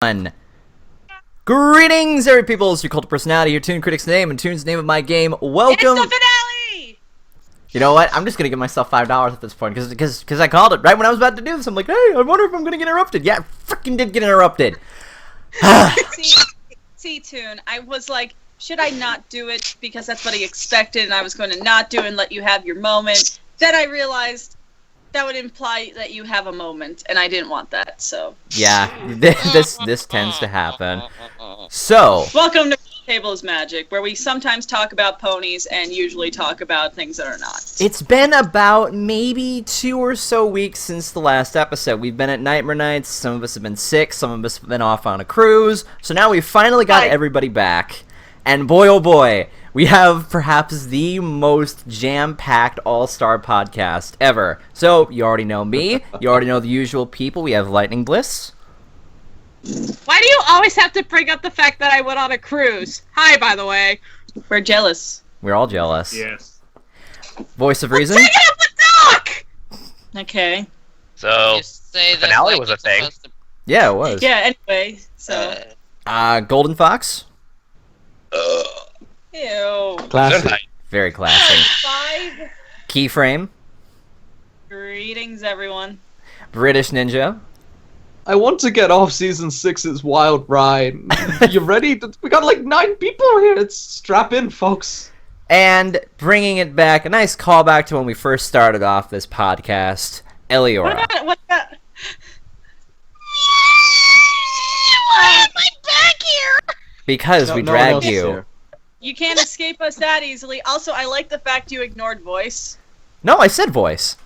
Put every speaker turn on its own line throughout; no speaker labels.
1. Greetings, every people. It's your cult of personality here, ToonKritic's name and Toon's name of my game. Welcome.
It's the finale!
You know what? I'm just gonna give myself $5 at this point because I called it right when I was about to do this. I'm like, hey, I wonder if I'm gonna get interrupted. Yeah, I freaking did get interrupted.
see, Toon, I was like, should I not do it because that's what I expected, and I was going to not do it and let you have your moment. Then I realized that would imply that you have a moment, and I didn't want that. So
yeah, this tends to happen. So
welcome to Roundtable is Magic, where we sometimes talk about ponies and usually talk about things that are not.
It's been about maybe 2 or so weeks since the last episode. We've been at Nightmare Nights, some of us have been sick, some of us have been off on a cruise, so now we've finally got everybody back. And boy oh boy, we have perhaps the most jam-packed all-star podcast ever. So, you already know me, you already know the usual people. We have Lightning Bliss.
Why do you always have to bring up the fact that I went on a cruise? Hi, by the way.
We're jealous.
We're all jealous.
Yes.
Voice of Reason.
Take it up the dock!
Okay.
So, finale was a thing.
Yeah, it was.
Yeah, anyway, so...
Golden Fox.
Ew.
Classic.
Very classy.
5.
Keyframe.
Greetings, everyone.
British Ninja.
I want to get off season 6's wild ride. You ready? We got like 9 people here. It's strap in, folks.
And bringing it back, a nice callback to when we first started off this podcast, Eliyora.
What about...
Why am I back here?
Because we dragged you.
Here.
You can't escape us that easily. Also, I like the fact you ignored voice.
No, I said voice.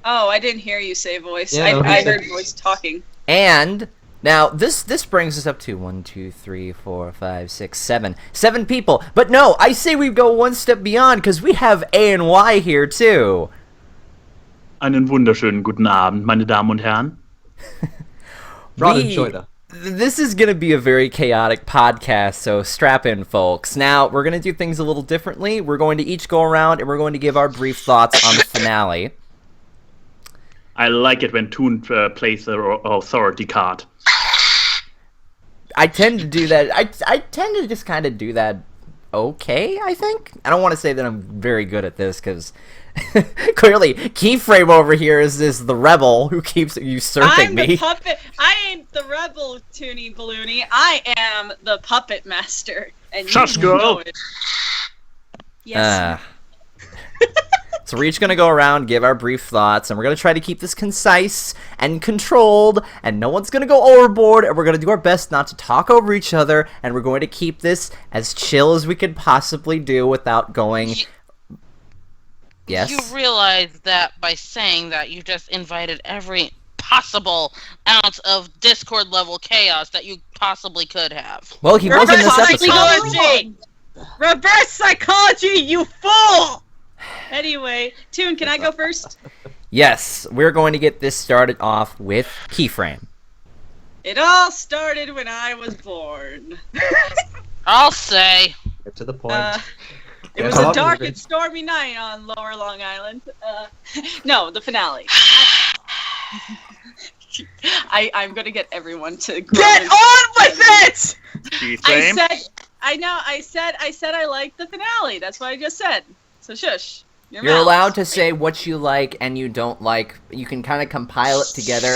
Oh, I didn't hear you say voice.
Yeah,
I heard voice talking.
And now this brings us up to 1, 2, 3, 4, 5, 6, 7. 7 people. But no, I say we go one step beyond because we have AnY here too.
Einen wunderschönen guten Abend, meine Damen und Herren.
Rod, enjoy that.
This is going to be a very chaotic podcast, so strap in, folks. Now, we're going to do things a little differently. We're going to each go around and we're going to give our brief thoughts on the finale.
I like it when Toon plays the authority card.
I tend to do that. I tend to just kind of do that okay, I think. I don't want to say that I'm very good at this, because clearly Keyframe over here is the rebel who keeps usurping me.
I'm the puppet. I ain't the rebel, Toony Balloony. I am the puppet master. And
Shush,
you
girl.
know it. Yes.
So we're each going to go around, give our brief thoughts, and we're going to try to keep this concise and controlled, and no one's going to go overboard, and we're going to do our best not to talk over each other, and we're going to keep this as chill as we could possibly do without going... Yes?
You realize that by saying that, you just invited every possible ounce of Discord level chaos that you possibly could have.
Well, he was in this episode.
Psychology! Reverse psychology, you fool!
Anyway, Toon, can I go first?
Yes, we're going to get this started off with Keyframe.
It all started when I was born.
I'll say.
Get to the point.
It was a dark and stormy night on Lower Long Island. No, the finale. I'm gonna get everyone to
Get on with it!
I said I liked the finale. That's what I just said. So shush.
You're allowed to say what you like and you don't like. You can kind of compile it together.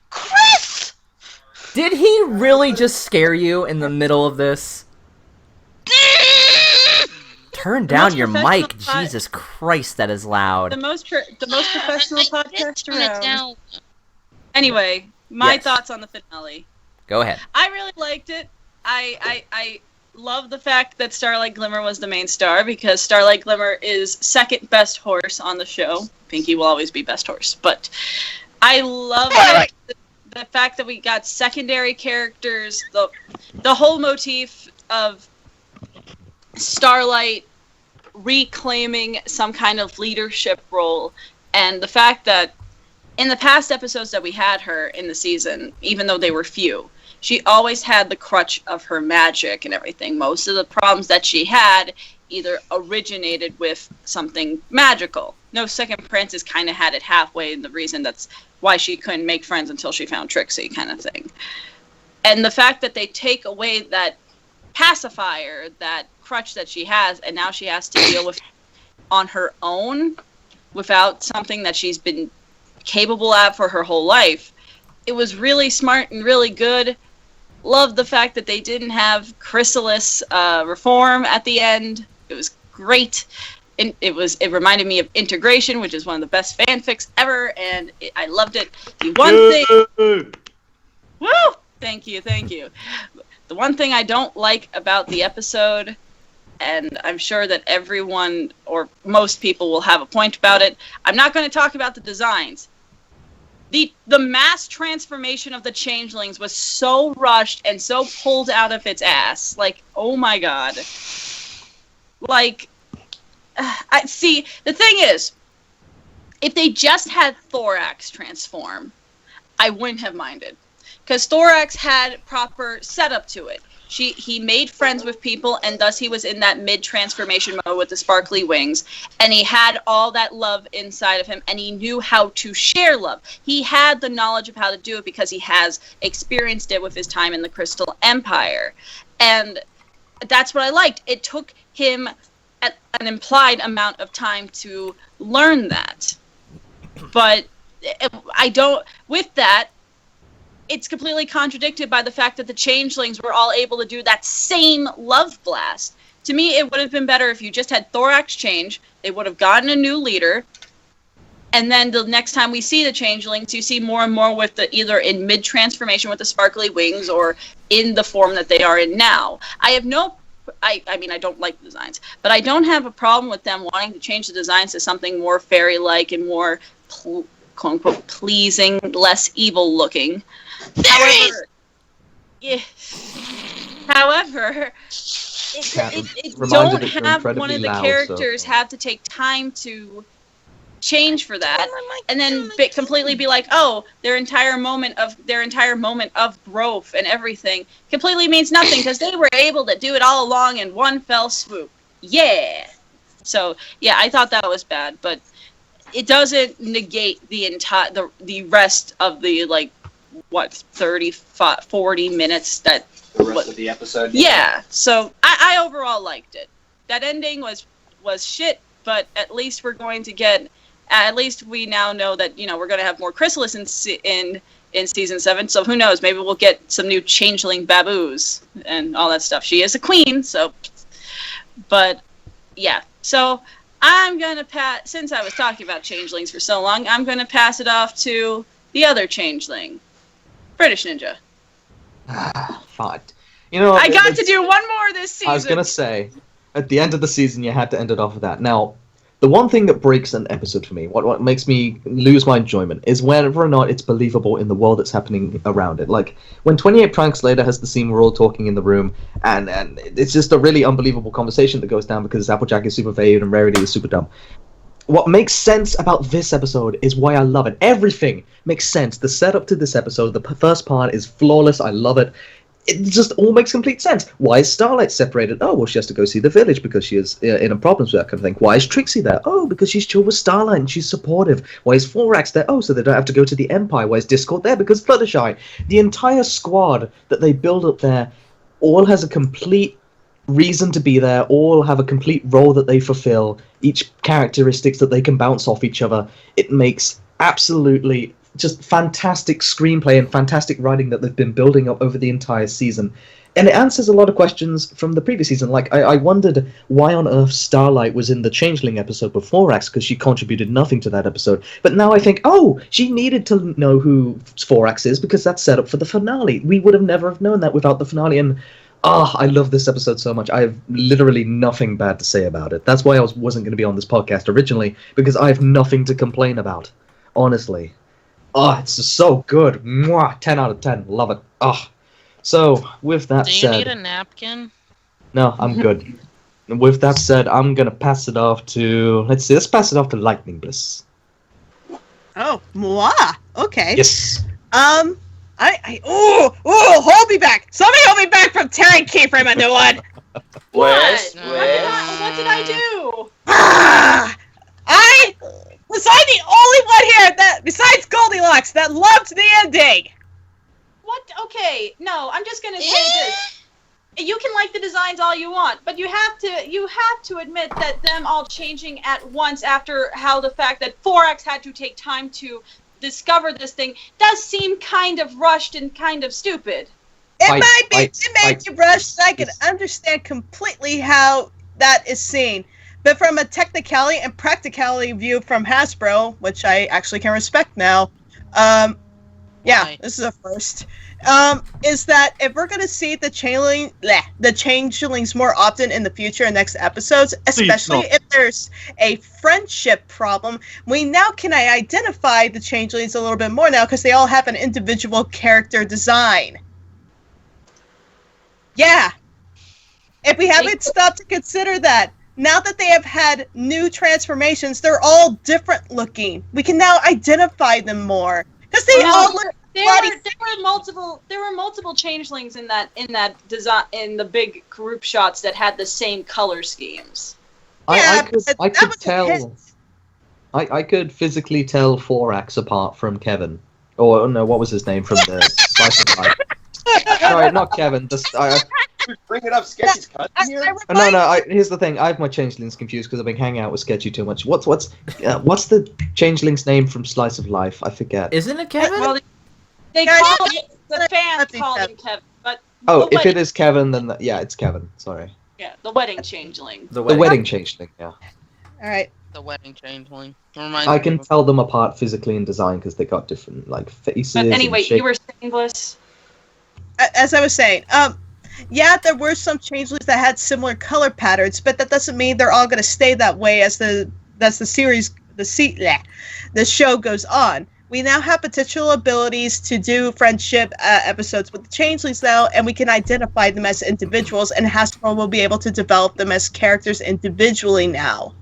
Chris!
Did he really just scare you in the middle of this? Turn down your mic. Jesus Christ, that is loud.
The most professional podcast around. Anyway, my thoughts on the finale.
Go ahead.
I really liked it. I love the fact that Starlight Glimmer was the main star, because Starlight Glimmer is second best horse on the show. Pinky will always be best horse, but I love the fact that we got secondary characters, the whole motif of Starlight reclaiming some kind of leadership role, and the fact that in the past episodes that we had her in the season, even though they were few, she always had the crutch of her magic and everything. Most of the problems that she had either originated with something magical. No, Second Princess kind of had it halfway, and the reason that's why she couldn't make friends until she found Trixie, kind of thing. And the fact that they take away that pacifier, that crutch that she has, and now she has to deal with on her own without something that she's been capable at for her whole life. It was really smart and really good. Loved the fact that they didn't have Chrysalis reform at the end. It was great. It reminded me of Integration, which is one of the best fanfics ever, and I loved it. The one thing... Woo! Thank you. The one thing I don't like about the episode, and I'm sure that everyone or most people will have a point about it, I'm not going to talk about the designs. The mass transformation of the changelings was so rushed and so pulled out of its ass. Like, oh my god. Like, see, the thing is, if they just had Thorax transform, I wouldn't have minded. Because Thorax had proper setup to it. He made friends with people, and thus he was in that mid-transformation mode with the sparkly wings. And he had all that love inside of him, and he knew how to share love. He had the knowledge of how to do it because he has experienced it with his time in the Crystal Empire. And that's what I liked. It took him an implied amount of time to learn that. But with that, it's completely contradicted by the fact that the changelings were all able to do that same love blast. To me, it would have been better if you just had Thorax change, they would have gotten a new leader, and then the next time we see the changelings, you see more and more with either in mid-transformation with the sparkly wings or in the form that they are in now. I mean, I don't like the designs, but I don't have a problem with them wanting to change the designs to something more fairy-like and more quote-unquote pleasing, less evil-looking. However, it don't have one of the characters have to take time to change for that, and then completely be like, oh, their entire moment of growth and everything completely means nothing because they were able to do it all along in one fell swoop. Yeah. So yeah, I thought that was bad, but it doesn't negate the rest of the 40 minutes that
the rest of the episode.
Yeah. So I overall liked it. That ending was shit, but at least we're going to get. At least we now know that we're going to have more Chrysalis in season 7. So who knows? Maybe we'll get some new changeling baboos and all that stuff. She is a queen, so. But yeah. So I'm gonna pass. Since I was talking about changelings for so long, I'm gonna pass it off to the other changeling, British Ninja.
Fine.
I got to do one more this season.
I was gonna say, at the end of the season, you had to end it off with that. Now, the one thing that breaks an episode for me, what makes me lose my enjoyment, is whether or not it's believable in the world that's happening around it. Like, when 28 Pranks Later has the scene we're all talking in the room, and it's just a really unbelievable conversation that goes down because Applejack is super vague and Rarity is super dumb. What makes sense about this episode is why I love it. Everything makes sense. The setup to this episode, the first part is flawless. I love it. It just all makes complete sense. Why is Starlight separated? Oh, well, she has to go see the village because she is in a problems with that kind of thing. Why is Trixie there? Oh, because she's chill with Starlight and she's supportive. Why is Thorax there? Oh, so they don't have to go to the Empire. Why is Discord there? Because Fluttershy. The entire squad that they build up there all has a complete reason to be there, all have a complete role that they fulfill, each characteristics that they can bounce off each other. It makes absolutely just fantastic screenplay and fantastic writing that they've been building up over the entire season. And it answers a lot of questions from the previous season. Like, I wondered why on earth Starlight was in the Changeling episode before Thorax, because she contributed nothing to that episode. But now I think, oh, she needed to know who Thorax is because that's set up for the finale. We would have never have known that without the finale. And I love this episode so much. I have literally nothing bad to say about it. That's why I wasn't going to be on this podcast originally, because I have nothing to complain about. Honestly. It's just so good. Mwah, 10 out of 10. Love it. So, with that said...
Do you need a napkin?
No, I'm good. With that said, I'm going to pass it off to... Let's pass it off to Lightning Bliss.
Oh, moi. Okay.
Yes.
Hold me back. Somebody hold me back from tearing keyframe a new one.
What? What did I do?
I was the only one here that, besides Goldilocks, that loved the ending.
what? Okay, no, I'm just gonna say this. You can like the designs all you want, but you have to admit that them all changing at once after how the fact that 4X had to take time to discover this thing does seem kind of rushed and kind of stupid.
It might be rushed. I can understand completely how that is seen. But from a technicality and practicality view from Hasbro, which I actually can respect now, this is a first. Is that if we're gonna see the changelings more often in the future in next episodes, especially if there's a friendship problem, we now can identify the changelings a little bit more now because they all have an individual character design. Yeah. If we haven't stopped to consider that, now that they have had new transformations, they're all different looking. We can now identify them more because they all look.
There were multiple changelings in that design in the big group shots that had the same color schemes.
I could tell. I could physically tell 4X apart from Kevin. Or no, what was his name from the Slice of Life? Sorry, not Kevin.
Bring it up, Sketchy's cut here.
No. Here's the thing. I have my changelings confused because I've been hanging out with Sketchy too much. What's the changeling's name from Slice of Life? I forget.
Isn't it Kevin?
Well, the fans called him Kevin, but
if it is Kevin, then it's Kevin. Sorry.
Yeah, the wedding changeling.
The wedding changeling. Yeah.
All right.
The wedding changeling.
I can tell them apart physically in design because they got different faces.
But anyway, you were saying, Bliss.
As I was saying, there were some changelings that had similar color patterns, but that doesn't mean they're all going to stay that way as the show goes on. We now have potential abilities to do friendship episodes with the changelings now, and we can identify them as individuals, and Hasbro will be able to develop them as characters individually now.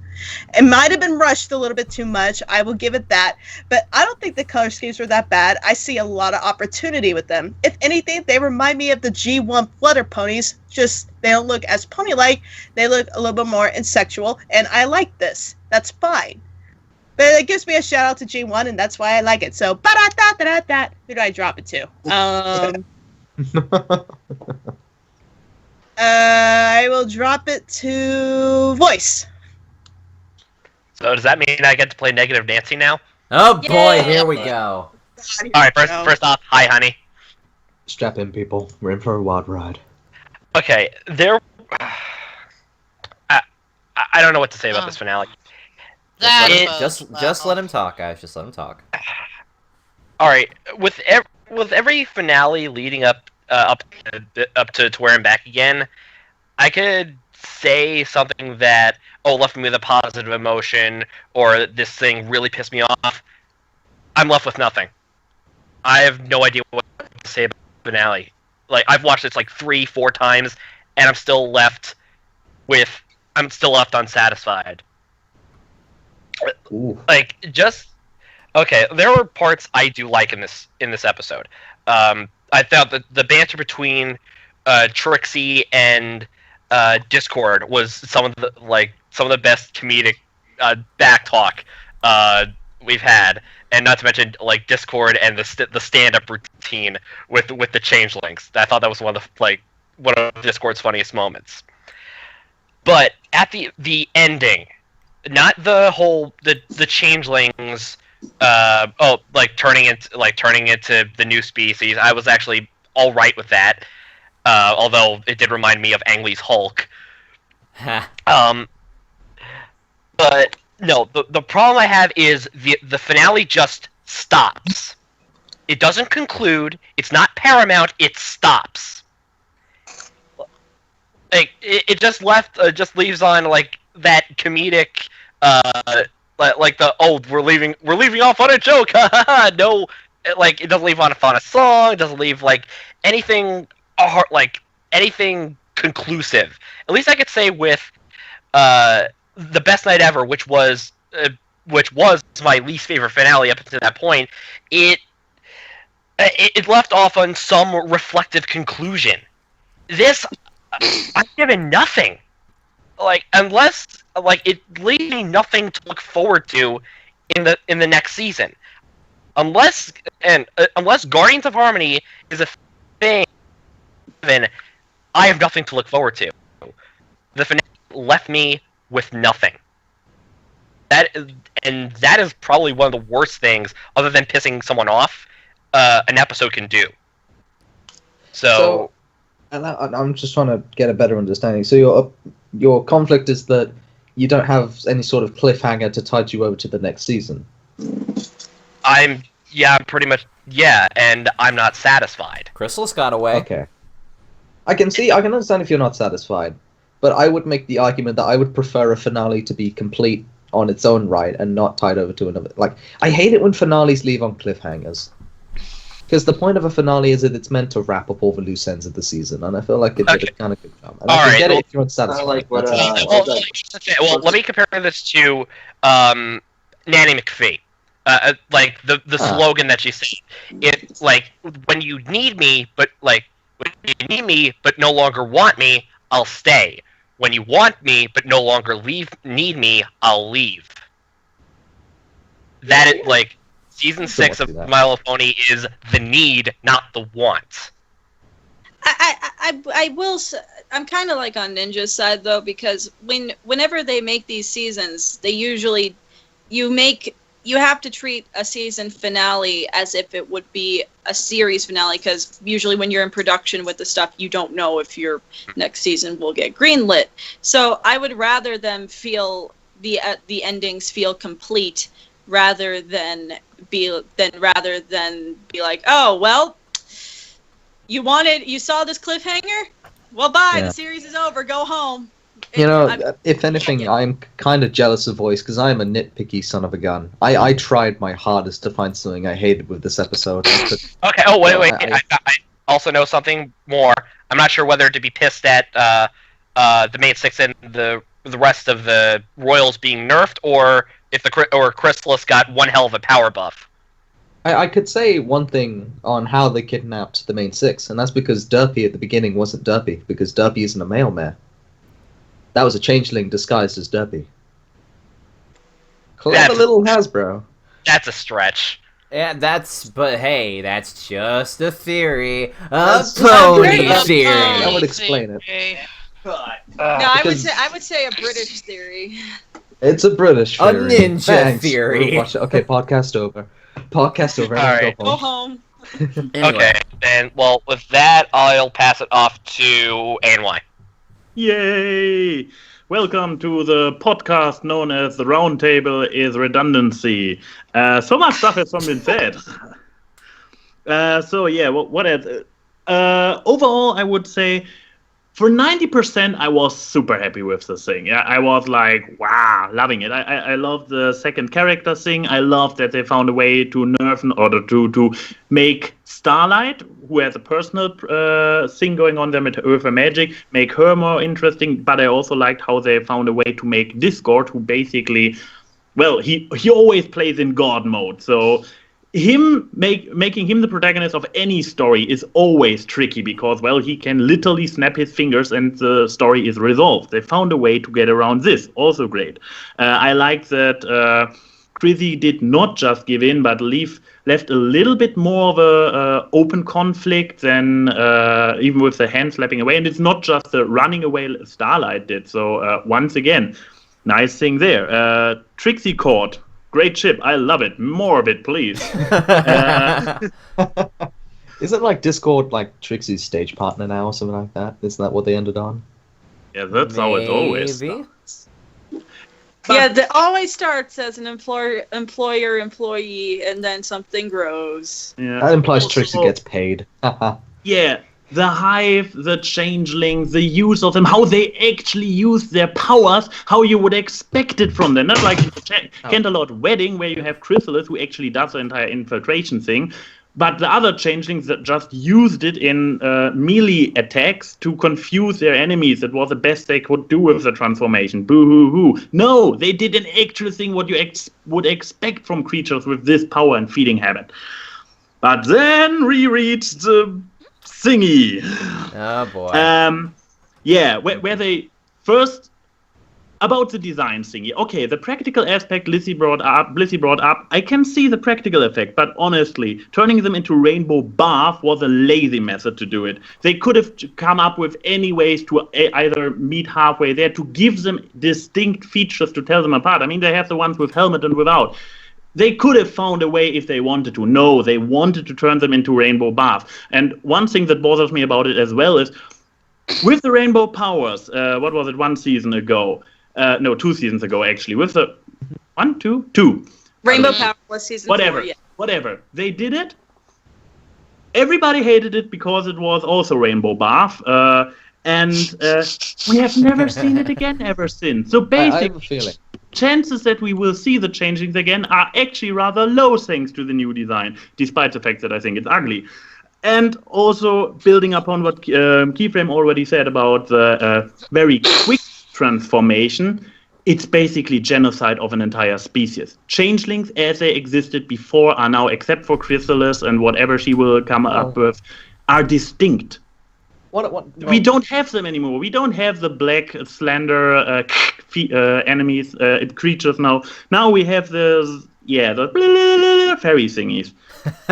It might have been rushed a little bit too much, I will give it that, but I don't think the color schemes were that bad. I see a lot of opportunity with them. If anything, they remind me of the G1 Flutter ponies, just they don't look as pony-like, they look a little bit more insexual, and I like this. That's fine. But it gives me a shout out to G1, and that's why I like it. So, who do I drop it to? I will drop it to Voice.
So does that mean I get to play Negative Nancy now?
Oh boy, here we go.
Alright, first off, hi honey.
Strap in, people. We're in for a wild ride.
Okay, I don't know what to say about this finale.
Just let him talk, guys. Just let him talk.
Alright, with every finale leading up to where I'm back again, I could say something that left me with a positive emotion, or this thing really pissed me off. I'm left with nothing. I have no idea what to say about the finale. Like, I've watched this like 3-4 times, and I'm still left unsatisfied.
Ooh.
Like, there were parts I do like in this episode. I thought that the banter between Trixie and Discord was some of the best comedic back talk we've had, and not to mention like Discord and the stand-up routine with the changelings. I thought that was one of Discord's funniest moments. But at the ending, not the whole the changelings turning into the new species. I was actually all right with that. Although it did remind me of Ang Lee's Hulk. But no, the problem I have is the finale just stops. It doesn't conclude. It's not paramount. It stops. Like it just leaves on like that comedic we're leaving off on a joke. No, like it doesn't leave on a song. It doesn't leave like anything. Anything conclusive. At least I could say with the best night ever, which was my least favorite finale up until that point. It left off on some reflective conclusion. This, I'm given nothing. Like, unless it leaves me nothing to look forward to in the next season. unless Guardians of Harmony is a thing, then I have nothing to look forward to. The finale left me with nothing. That is probably one of the worst things, other than pissing someone off, an episode can do. So
and I'm just trying to get a better understanding. So your conflict is that you don't have any sort of cliffhanger to tide you over to the next season.
Pretty much, and I'm not satisfied.
Chrysalis got away.
Okay. I can understand if you're not satisfied, but I would make the argument that I would prefer a finale to be complete on its own right and not tied over to another. Like, I hate it when finales leave on cliffhangers. Because the point of a finale is that it's meant to wrap up all the loose ends of the season, and I feel like it did a kind of good job. And I can get it if you're unsatisfied.
Let me compare this to Nanny McPhee. Like the slogan that she said. It's like, when you need me, but no longer want me, I'll stay. When you want me, but no longer need me, I'll leave. That is like season 6 of My Little Pony is the need, not the want.
I will. I'm kind of like on Ninja's side though, because whenever they make these seasons, they usually you have to treat a season finale as if it would be a series finale, because usually when you're in production with the stuff, you don't know if your next season will get greenlit. So I would rather them feel the endings feel complete rather than be like, oh well, you saw this cliffhanger, well bye, the series is over, go home.
If anything, I'm kind of jealous of Voice, because I'm a nitpicky son of a gun. I tried my hardest to find something I hated with this episode.
Okay, wait. I also know something more. I'm not sure whether to be pissed at the main 6 and the rest of the Royals being nerfed, or if Chrysalis got one hell of a power buff.
I could say one thing on how they kidnapped the main 6, and that's because Derpy at the beginning wasn't Derpy, because Derpy isn't a male mare. That was a changeling disguised as Derpy. Clever little Hasbro.
That's a stretch.
Yeah, but hey, that's just a theory. A pony theory.
That would explain it.
No, I would say a British theory.
It's a British theory.
A ninja theory.
Okay, podcast over. Podcast over.
All right.
Go home.
Anyway.
Okay, then, well, with that, I'll pass it off to AnY.
Yay! Welcome to the podcast known as the Roundtable is Redundancy. So much stuff has been said. What else? Overall, I would say for 90%, I was super happy with this thing. Yeah, I was like, wow, loving it. I love the second character thing. I love that they found a way to nerf in order to make Starlight, who has a personal thing going on there with her magic, make her more interesting. But I also liked how they found a way to make Discord, who basically, well, he always plays in God mode. So making him the protagonist of any story is always tricky, because, well, he can literally snap his fingers and the story is resolved. They found a way to get around this. Also great. I like that Chrissy did not just give in, but left a little bit more of a open conflict than even with the hand slapping away. And it's not just the running away Starlight did. So once again, nice thing there. Trixie Court. Great ship. I love it. More of it, please.
Isn't like Discord like Trixie's stage partner now or something like that? Isn't that what they ended on?
Yeah, that's how it always starts.
Yeah, it always starts as an employer-employee, and then something grows.
Yeah.
That implies Trixie gets paid.
Yeah. The Hive, the Changelings, the use of them, how they actually use their powers, how you would expect it from them. Not like Canterlot Wedding, where you have Chrysalis, who actually does the entire infiltration thing, but the other Changelings that just used it in melee attacks to confuse their enemies. That was the best they could do with the transformation. Boo-hoo-hoo. No, they did an actual thing what you would expect from creatures with this power and feeding habit. But then we reached the thingy.
Oh boy.
Where they first about the design thingy. Okay, the practical aspect Blissy brought up. I can see the practical effect, but honestly, turning them into rainbow bath was a lazy method to do it. They could have come up with any ways to either meet halfway there to give them distinct features to tell them apart. I mean, they have the ones with helmet and without. They could have found a way if they wanted to. No, they wanted to turn them into rainbow bath. And one thing that bothers me about it as well is, with the rainbow powers, what was it, 1 season ago? No, 2 seasons ago, actually. With the... 1, 2? 2.
Rainbow Power was season 4, yeah.
Whatever. They did it. Everybody hated it because it was also rainbow bath. And we have never seen it again ever since. So basically...
I have a feeling.
Chances that we will see the changelings again are actually rather low thanks to the new design, despite the fact that I think it's ugly. And also, building upon what Keyframe already said about the very quick transformation, it's basically genocide of an entire species. Changelings, as they existed before, are now, except for Chrysalis and whatever she will come up with, are distinct. We don't have them anymore. We don't have the black, slender enemies, creatures now. Now we have the fairy thingies.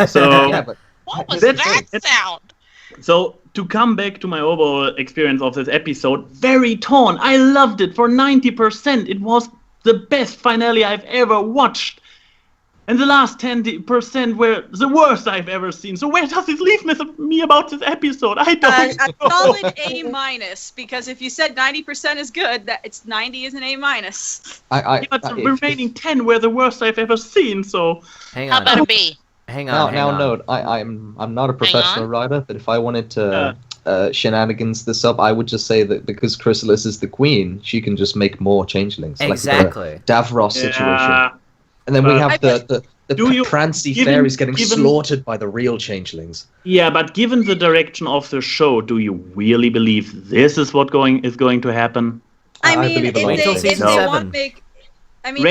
So
yeah, but what was that sound?
So to come back to my overall experience of this episode, very torn. I loved it for 90%. It was the best finale I've ever watched. And the last 10% were the worst I've ever seen. So where does this leave me about this episode? I don't know.
A solid A-, because if you said 90% is good, that it's 90 is an A-.
But the remaining 10 were the worst I've ever seen. So
hang on.
How about a B?
Hang on.
Note, I'm not a professional writer, but if I wanted to shenanigans this up, I would just say that because Chrysalis is the queen, she can just make more changelings.
Exactly.
Like the Davros situation. And then we have the prancy fairies getting slaughtered by the real changelings.
Yeah, but given the direction of the show, do you really believe this is what is going to happen?
I mean, if they want to make... I mean,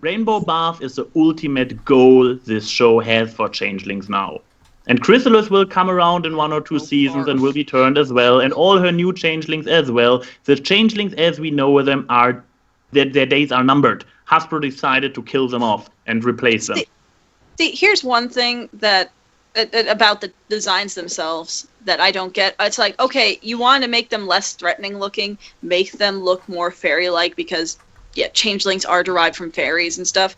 Rainbow Bath is the ultimate goal this show has for changelings now. And Chrysalis will come around in 1 or 2 seasons and will be turned as well, and all her new changelings as well. The changelings as we know them their days are numbered. Hasbro decided to kill them off and replace them.
See, here's one thing that about the designs themselves that I don't get. It's like, okay, you want to make them less threatening looking, make them look more fairy-like because, yeah, changelings are derived from fairies and stuff.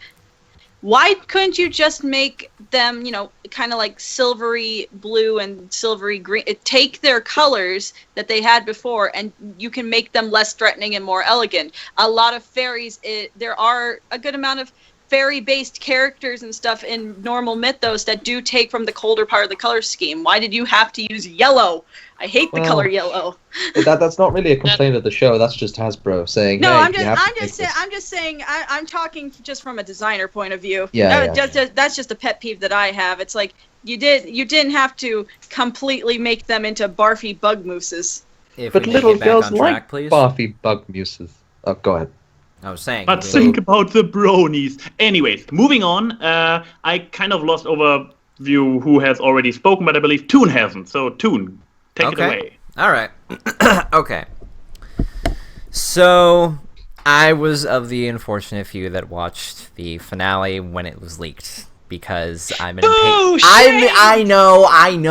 Why couldn't you just make them, kind of like silvery blue and silvery green? Take their colors that they had before, and you can make them less threatening and more elegant. A lot of fairies, there are a good amount of fairy-based characters and stuff in normal mythos that do take from the colder part of the color scheme. Why did you have to use yellow? I hate the color yellow.
That's not really a complaint of the show. That's just Hasbro saying.
No,
hey,
I'm just saying. I'm talking just from a designer point of view. That's just a pet peeve that I have. It's like you didn't have to completely make them into barfy bug mooses.
But little girls like barfy bug mooses. Oh, go ahead.
I was saying.
But think about the bronies. Anyways, moving on. I kind of lost overview who has already spoken, but I believe Toon hasn't. So Toon, take it away.
All right. Okay. So I was of the unfortunate few that watched the finale when it was leaked because I'm impatient. I know. I'm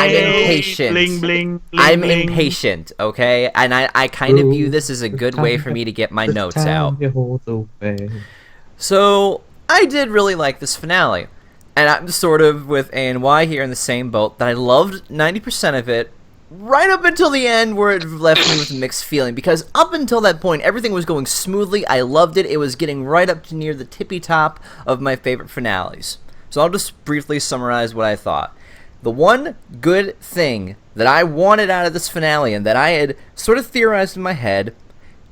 impatient.
Bling, bling, bling,
I'm
bling.
impatient, okay? And I kind of view this as a good way for me to get my notes out. So I did really like this finale. And I'm sort of with AnY here in the same boat that I loved 90% of it right up until the end where it left me with a mixed feeling. Because up until that point, everything was going smoothly. I loved it. It was getting right up to near the tippy top of my favorite finales. So I'll just briefly summarize what I thought. The one good thing that I wanted out of this finale and that I had sort of theorized in my head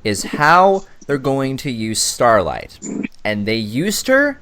is how they're going to use Starlight. And they used her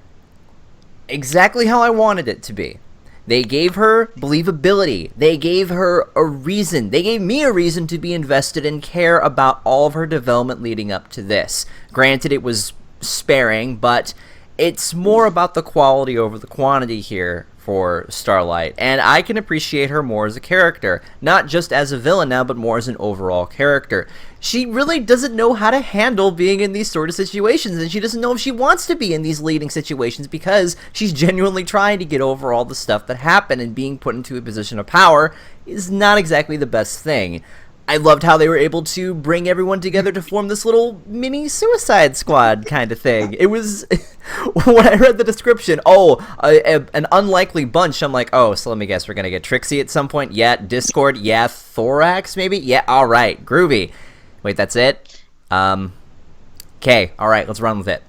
exactly how I wanted it to be. They gave her believability. They gave her a reason. They gave me a reason to be invested and care about all of her development leading up to this. Granted, it was sparing, but it's more about the quality over the quantity here for Starlight, and I can appreciate her more as a character, not just as a villain now, but more as an overall character. She really doesn't know how to handle being in these sort of situations, and she doesn't know if she wants to be in these leading situations because she's genuinely trying to get over all the stuff that happened, and being put into a position of power is not exactly the best thing. I loved how they were able to bring everyone together to form this little mini Suicide Squad kind of thing. It was, when I read the description, an unlikely bunch, I'm like, oh, so let me guess, we're going to get Trixie at some point? Yeah, Discord? Yeah, Thorax maybe? Yeah, alright, groovy. Wait, that's it? Okay, alright, let's run with it.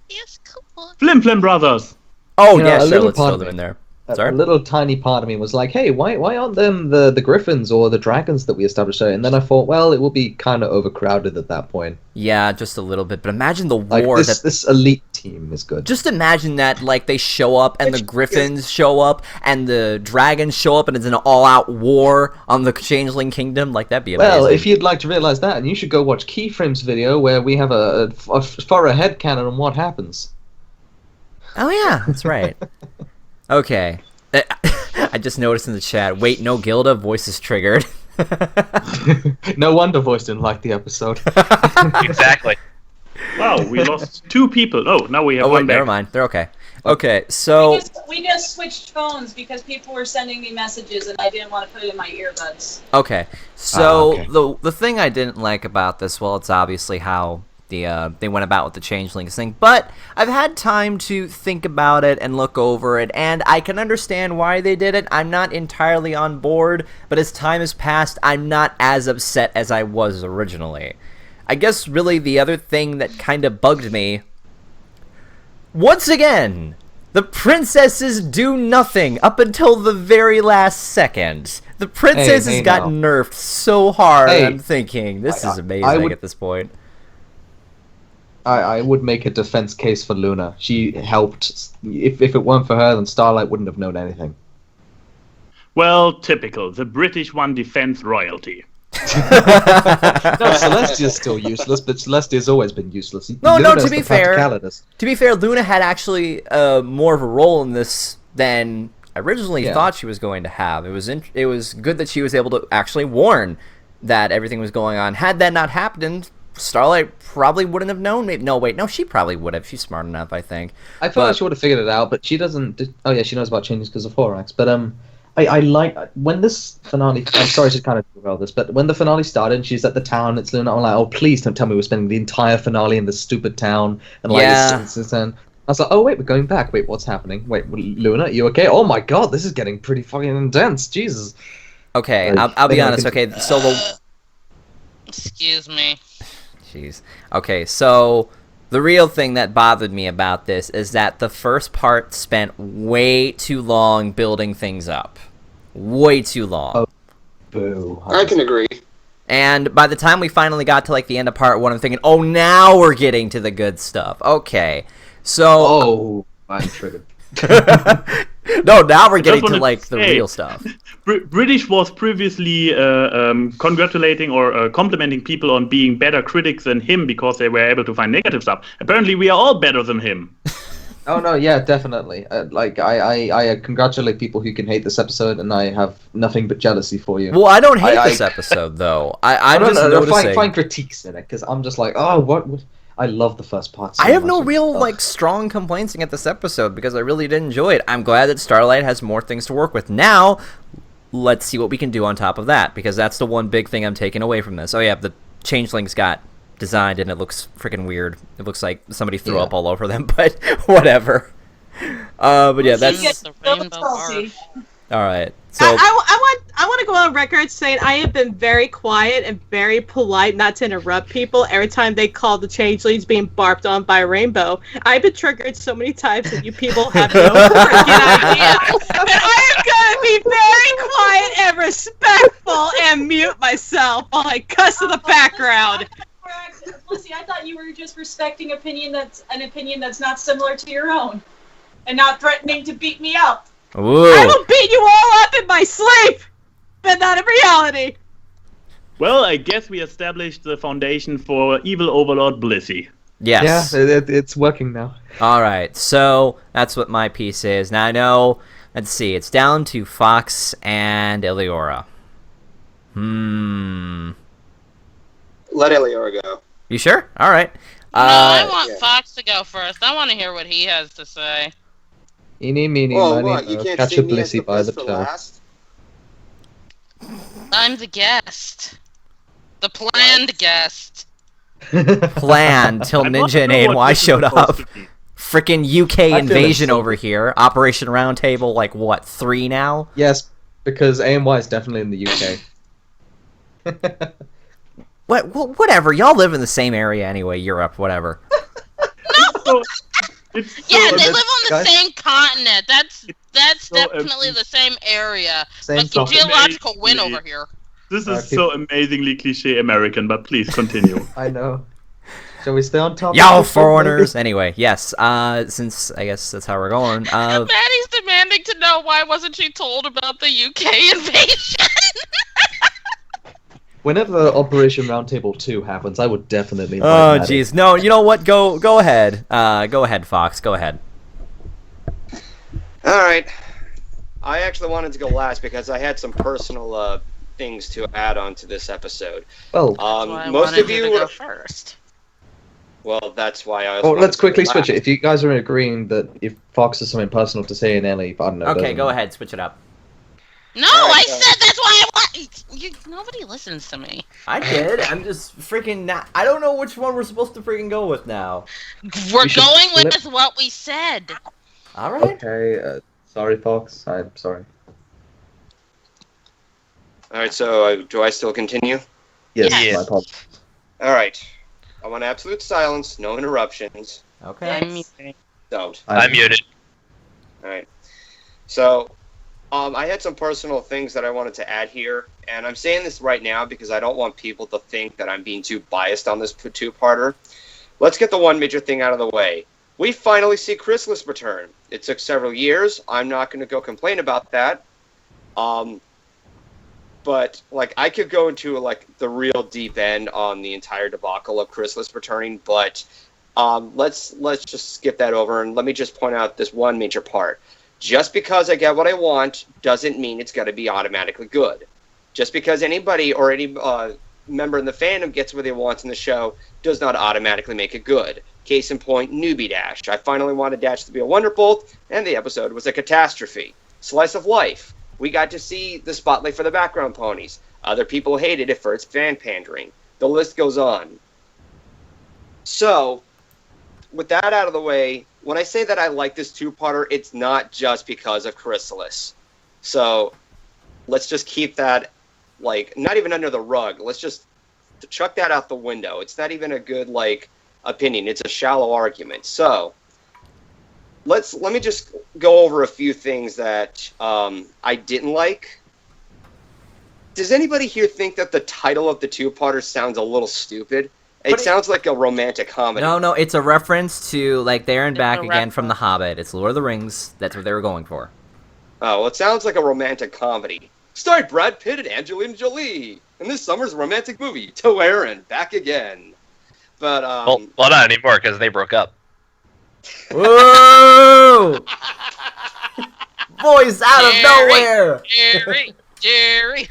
Yes, come on.
Flim Flim Brothers.
Oh,
You know,
yeah,
a
sure,
little
let's throw
part
them
of
in there.
A
Sorry?
little tiny part of me was like, hey, why aren't them the Griffins or the Dragons that we established there? And then I thought, well, it will be kind of overcrowded at that point.
Yeah, just a little bit, but imagine the
Like,
war that...
this elite team is good.
Just imagine that, like, they show up, and the Griffins show up, and the Dragons show up, and it's an all-out war on the Changeling Kingdom. Like, that'd be amazing.
Well, if you'd like to realize that, and you should go watch Keyframe's video where we have a thorough headcanon on what happens.
Oh, yeah, that's right. Okay. I just noticed in the chat, wait, no Gilda, voice is triggered.
No wonder Voice didn't like the episode.
Exactly.
Wow, we lost 2 people. Oh, now we have
Oh,
one
wait,
back.
never mind. They're okay. Okay, so...
We just switched phones because people were sending me messages and I didn't want to put it in my earbuds.
Okay, so
okay.
the thing I didn't like about this, well, it's obviously how they went about with the Changelings thing, but I've had time to think about it and look over it, and I can understand why they did it. I'm not entirely on board, but as time has passed, I'm not as upset as I was originally. I guess really the other thing that kind of bugged me, once again, the princesses do nothing up until the very last second. The princesses got nerfed so hard, I'm thinking, this is amazing at this point.
I would make a defense case for Luna. She helped. If it weren't for her, then Starlight wouldn't have known anything.
Well, typical. The British one defends royalty.
No, Celestia's still useless, but Celestia's always been useless.
No,
Luna's
to be
the
fair,
practicalitas.
Luna had actually more of a role in this than I originally thought she was going to have. It was good that she was able to actually warn that everything was going on. Had that not happened, Starlight probably wouldn't have known. Maybe, no, she probably would have. She's smart enough, I think.
I feel like she would have figured it out, but she doesn't. Oh yeah, she knows about changes because of Thorax. But I like when this finale. I'm sorry to kind of derail this, but when the finale started, and she's at the town. It's Luna. I'm like, oh please don't tell me we're spending the entire finale in this stupid town. And like, and I was like, oh wait, we're going back. Wait, what's happening? Wait, Luna, are you okay? Oh my god, this is getting pretty fucking intense. Jesus.
Okay, I'll be honest. Okay, so
Excuse me.
Jeez. Okay, so the real thing that bothered me about this is that the first part spent way too long building things up. Way too long.
Oh, boo.
I can agree.
And by the time we finally got to like the end of part 1, I'm thinking, oh, now we're getting to the good stuff. Okay, so...
Oh, I'm triggered.
No, now we're getting to like the real stuff.
British was previously congratulating or complimenting people on being better critics than him because they were able to find negative stuff. Apparently, we are all better than him.
Oh no, yeah, definitely. Like I congratulate people who can hate this episode, and I have nothing but jealousy for you.
Well, I don't hate this episode though. I'm just noticing.
Find critiques in it because I'm just like, oh, what? I love the first part. So
I have
much.
no real like strong complaints against this episode because I really did enjoy it. I'm glad that Starlight has more things to work with now. Let's see what we can do on top of that because that's the one big thing I'm taking away from this. Oh yeah, the changelings got designed and it looks freaking weird. It looks like somebody threw up all over them, but whatever. But yeah, that's
the rainbow barf.
all right. So
I want to go on record saying I have been very quiet and very polite not to interrupt people every time they call the changelings being barfed on by a rainbow. I've been triggered so many times that you people have no freaking idea. And I am going to be very quiet and respectful and mute myself while I cuss in the background.
Lissy, I thought you were just respecting an opinion that's not similar to your own, and not threatening to beat me up.
Ooh.
I will beat you all up in my sleep, but not in reality.
Well, I guess we established the foundation for evil overlord Blissey.
Yes.
Yeah, it's working now.
All right. So that's what my piece is. Now I know. Let's see. It's down to Fox and Eliyora.
Let Eliyora go.
You sure? All right.
No, I want
Yeah.
Fox to go first. I want to hear what he has to say.
Eeny, meeny,
Well,
miny,
what? You
moe,
can't
catch
see
a
me as the
blissy by the
best for
toe.
last?
I'm the guest. The planned guest.
Planned till
I want
Ninja
to
and
know what
AnY
this is
showed up.
supposed to be.
Freaking UK
I feel
invasion
it's
over here. Operation Roundtable, like what, 3 now?
Yes, because ANY is definitely in the UK.
Whatever. Y'all live in the same area anyway. Europe, whatever.
So, it's
Yeah,
so
they live on the
guys-
same continent. That's
so
definitely the same area.
Same
Like the
topic.
geological win
Amazingly-
over here.
This
Alright,
is so amazingly cliche American, but please continue.
I know. Shall we stay on top?
Y'all
of this one,
foreigners.
maybe?
Anyway, yes. Since I guess that's how we're going.
Maddie's demanding to know why wasn't she told about the UK invasion?
Whenever Operation Roundtable 2 happens, I would definitely invite
Oh,
Maddie.
jeez. No, you know what? Go ahead. Go ahead, Fox. Go ahead.
All right. I actually wanted to go last because I had some personal things to add on to this episode.
Well,
That's why I
Most
wanted
of
you
you
to
were.
go first.
Well, that's why I. Also
well,
wanted
let's
to go
quickly switch it.
last.
If you guys are agreeing that if Fox has something personal to say in Ellie, I don't know.
Okay,
doesn't-
go ahead. Switch it up.
No,
All right,
I
so-
said that's why I want. Nobody listens to me.
I did. I'm just freaking not. I don't know which one we're supposed to freaking go with now.
We're
We should
going
flip-
with what we said.
All right.
Okay, sorry, Fox. I'm sorry.
All right. So, do I still continue?
Yes,
Yes.
my apologies.
All right. I want absolute silence, no interruptions.
Okay.
Don't.
I'm muted.
All right. So, I had some personal things that I wanted to add here, and I'm saying this right now because I don't want people to think that I'm being too biased on this two-parter. Let's get the one major thing out of the way. We finally see Chrysalis return. It took several years. I'm not going to go complain about that. But like I could go into like the real deep end on the entire debacle of Chrysalis returning, but let's just skip that over and let me just point out this one major part. Just because I get what I want doesn't mean it's got to be automatically good. Just because anybody or any member in the fandom gets what they want in the show does not automatically make it good. Case in point, Newbie Dash. I finally wanted Dash to be a Wonderbolt, and the episode was a catastrophe. Slice of Life. We got to see the spotlight for the background ponies. Other people hated it for its fan pandering. The list goes on. So, with that out of the way, when I say that I like this two-parter, it's not just because of Chrysalis. So, let's just keep that, like, not even under the rug. Let's just chuck that out the window. It's not even a good, like, opinion. It's a shallow argument. So, let me just go over a few things that I didn't like. Does anybody here think that the title of the two-parter sounds a little stupid? It sounds like a romantic comedy.
No, it's a reference to like there and
It's
back
a
again from The
reference.
Hobbit. It's Lord of the Rings. That's what they were going for.
Oh, well, it sounds like a romantic comedy. Starring Brad Pitt and Angelina Jolie in this summer's romantic movie, To Aaron, Back Again. But,
Well, not anymore because they broke up.
Whoa! Voice out of
Jerry.
nowhere.
Jerry.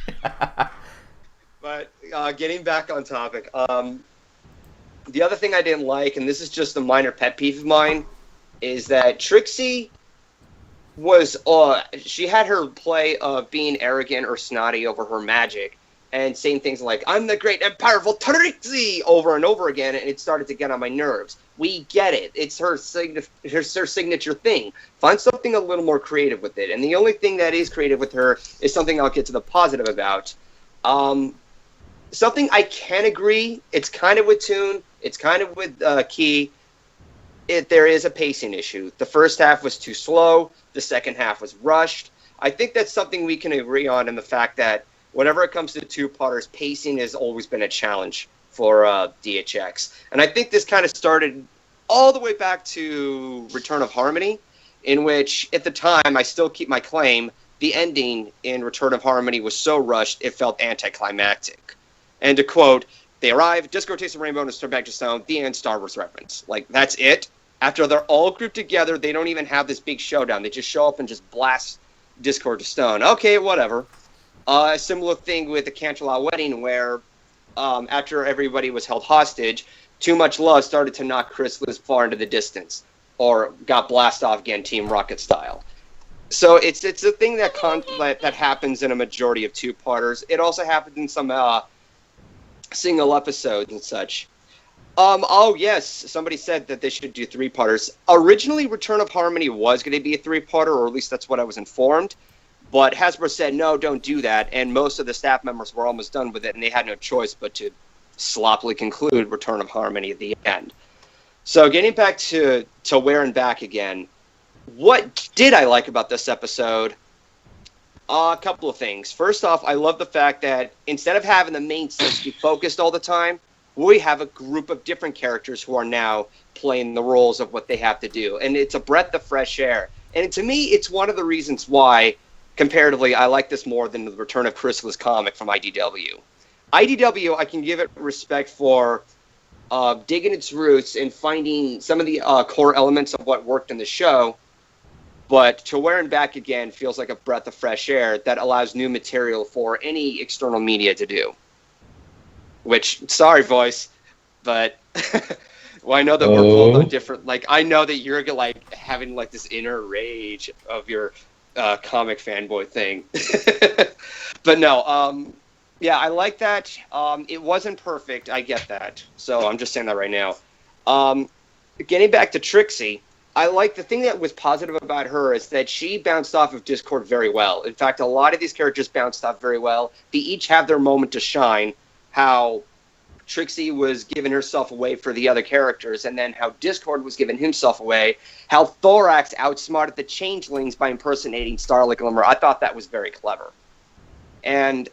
But getting back on topic, the other thing I didn't like, and this is just a minor pet peeve of mine, is that Trixie was, she had her play of being arrogant or snotty over her magic, and saying things like, I'm the great and powerful Trixie, over and over again, and it started to get on my nerves. We get it. It's her signature thing. Find something a little more creative with it. And the only thing that is creative with her is something I'll get to the positive about. Something I can agree, it's kind of with Toon, it's kind of with Key, there is a pacing issue. The first half was too slow, the second half was rushed. I think that's something we can agree on in the fact that whenever it comes to two-parters, pacing has always been a challenge for DHX. And I think this kind of started all the way back to Return of Harmony, in which, at the time, I still keep my claim, the ending in Return of Harmony was so rushed, it felt anticlimactic. And to quote, They arrive, Discord takes the rainbow and is turned back to stone. The end, Star Wars reference. Like, that's it. After they're all grouped together, they don't even have this big showdown. They just show up and just blast Discord to stone. Okay, whatever. A similar thing with the Canterlot wedding where after everybody was held hostage, Too Much Love started to knock Chrysalis far into the distance, or got blasted off again, Team Rocket style. So it's a thing that happens in a majority of two-parters. It also happens in some single episodes and such. Oh yes, somebody said that they should do three-parters. Originally, Return of Harmony was going to be a three-parter, or at least that's what I was informed. But Hasbro said, no, don't do that, and most of the staff members were almost done with it, and they had no choice but to sloppily conclude Return of Harmony at the end. So getting back to Where and Back again, what did I like about this episode? A couple of things. First off, I love the fact that instead of having the main six be focused all the time, we have a group of different characters who are now playing the roles of what they have to do. And it's a breath of fresh air. And to me, it's one of the reasons why, comparatively, I like this more than the Return of Chrysalis comic from IDW. IDW, I can give it respect for digging its roots and finding some of the core elements of what worked in the show. But To Where and Back again feels like a breath of fresh air that allows new material for any external media to do. Which, sorry, voice, but well, I know that we're pulled on different. Like, I know that you're like having like this inner rage of your comic fanboy thing. But no, yeah, I like that. It wasn't perfect. I get that. So I'm just saying that right now. Getting back to Trixie, I like the thing that was positive about her is that she bounced off of Discord very well. In fact, a lot of these characters bounced off very well. They each have their moment to shine. How Trixie was giving herself away for the other characters, and then how Discord was giving himself away. How Thorax outsmarted the Changelings by impersonating Starlight Glimmer. I thought that was very clever. And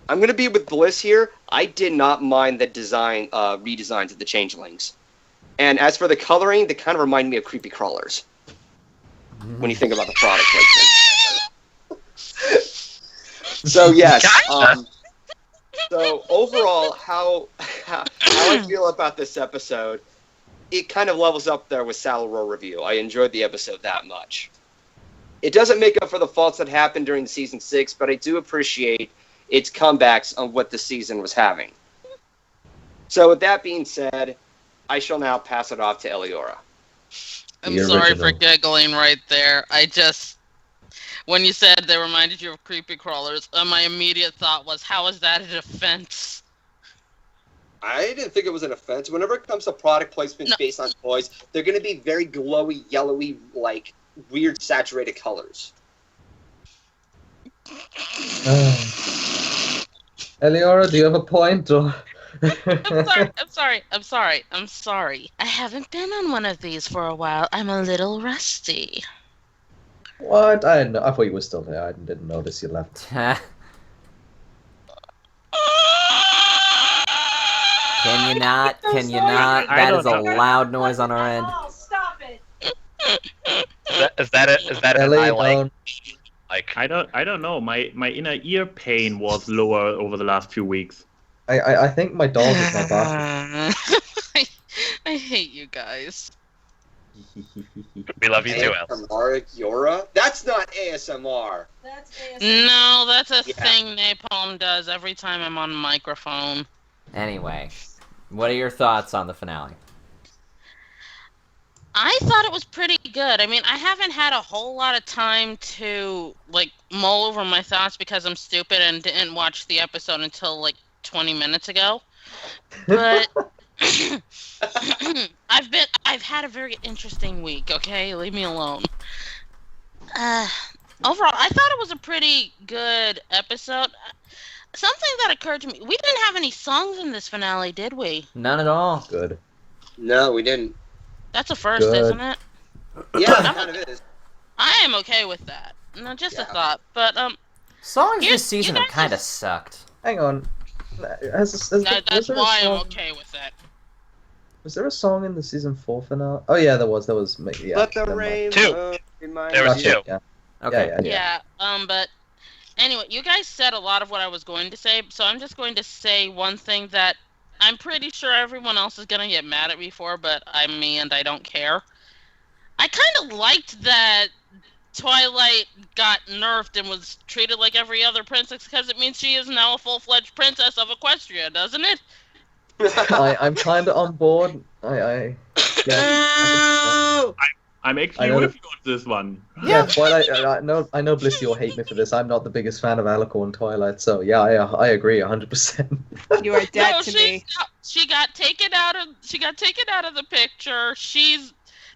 I'm going to be with Bliss here. I did not mind the redesigns of the Changelings. And as for the coloring, they kind of remind me of creepy crawlers. When you think about the product placement. So yes. So overall, how I feel about this episode, it kind of levels up there with Saddle Row Review. I enjoyed the episode that much. It doesn't make up for the faults that happened during Season 6, but I do appreciate its comebacks on what the season was having. So with that being said, I shall now pass it off to Eliyora.
I'm sorry for giggling right there. When you said they reminded you of creepy crawlers, my immediate thought was, how is that an offense?
I didn't think it was an offense. Whenever it comes to product placement based on toys, they're going to be very glowy, yellowy, like, weird saturated colors.
Eliyora, do you have a point? Or...
I'm sorry. I haven't been on one of these for a while. I'm a little rusty.
What? I thought you were still there. I didn't notice you left.
Can you not? Can you not? That is a loud noise on our end.
Oh, stop it!
Is that an I like?
I don't know. My inner ear pain was lower over the last few weeks.
I think my dog is my bathroom.
I hate you guys.
We love you too, El.
Eliyora? That's not ASMR.
That's ASMR.
No, that's a thing Napalm does every time I'm on microphone.
Anyway, what are your thoughts on the finale?
I thought it was pretty good. I mean, I haven't had a whole lot of time to, like, mull over my thoughts because I'm stupid and didn't watch the episode until, like, 20 minutes ago. But I've had a very interesting week, okay? Leave me alone. Overall, I thought it was a pretty good episode. Something that occurred to me, we didn't have any songs in this finale, did we?
None at all.
Good.
No, we didn't.
That's a first, isn't it?
Yeah, it kind of is.
I am okay with that. No, just a thought. But,
songs this season have kind of sucked.
Hang on.
That's why I'm okay with that.
Was there a song in the season 4 finale? Oh yeah, there was. Yeah.
Let the rain
Two. There was two.
Yeah.
Okay.
Yeah.
But Anyway, you guys said a lot of what I was going to say, so I'm just going to say one thing that I'm pretty sure everyone else is going to get mad at me for, but I'm me and I don't care. I kind of liked that Twilight got nerfed and was treated like every other princess because it means she is now a full-fledged princess of Equestria, doesn't it?
I'm kind of on board. Yeah.
Oh!
I'm
I
actually
know
with you on this one.
Yeah, Twilight. I know Bliss, you'll hate me for this. I'm not the biggest fan of Alicorn Twilight, so yeah, I agree 100%.
You are dead
No,
to me.
she got taken out of the picture. She's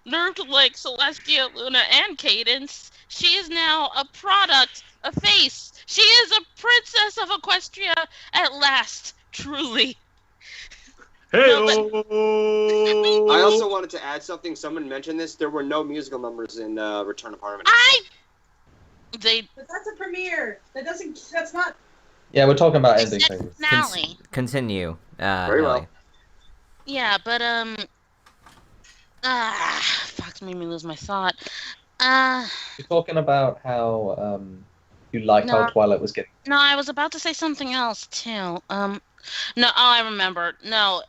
nerfed like Celestia, Luna, and Cadence. She is now a product, a face. She is a princess of Equestria at last, truly.
Hey!
I also wanted to add something. Someone mentioned this. There were no musical numbers in Return of Harmony.
But that's a premiere. That's not...
Yeah, we're talking about ending
It's
things.
finale.
Continue.
Very well.
Ellie.
Yeah, but fuck, made me lose my thought.
You're talking about how you liked how
No.
Twilight was getting.
No, I was about to say something else too. No, I remember. No,